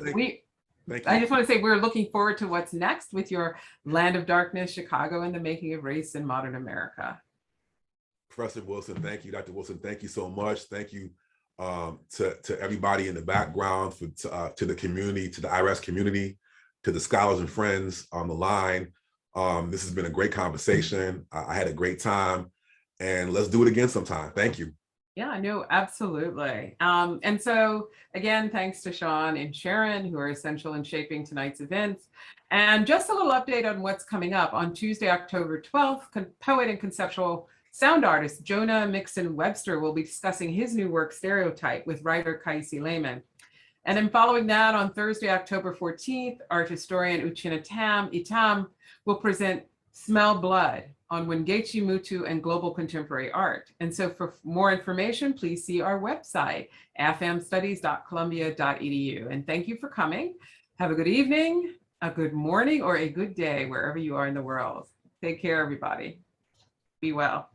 [SPEAKER 1] I just want to say we're looking forward to what's next with your Land of Darkness, Chicago and the Making of Race in Modern America.
[SPEAKER 2] Professor Wilson, thank you. Dr. Wilson, thank you so much. Thank you to everybody in the background, to the community, to the IRAAS community, to the scholars and friends on the line. This has been a great conversation. I had a great time, and let's do it again sometime. Thank you.
[SPEAKER 1] Yeah, no, absolutely. And so again, thanks to Sean and Sharon, who are essential in shaping tonight's events. And just a little update on what's coming up. On Tuesday, October 12th, poet and conceptual sound artist Jonah Mixon Webster will be discussing his new work, Stereotype, with writer Kaisi Lehman. And then following that, on Thursday, October 14th, art historian Uchenna Itam will present Smell Blood on Wengechi Mutu and global contemporary art. And so for more information, please see our website, afamstudies.columbia.edu. And thank you for coming. Have a good evening, a good morning, or a good day, wherever you are in the world. Take care, everybody. Be well.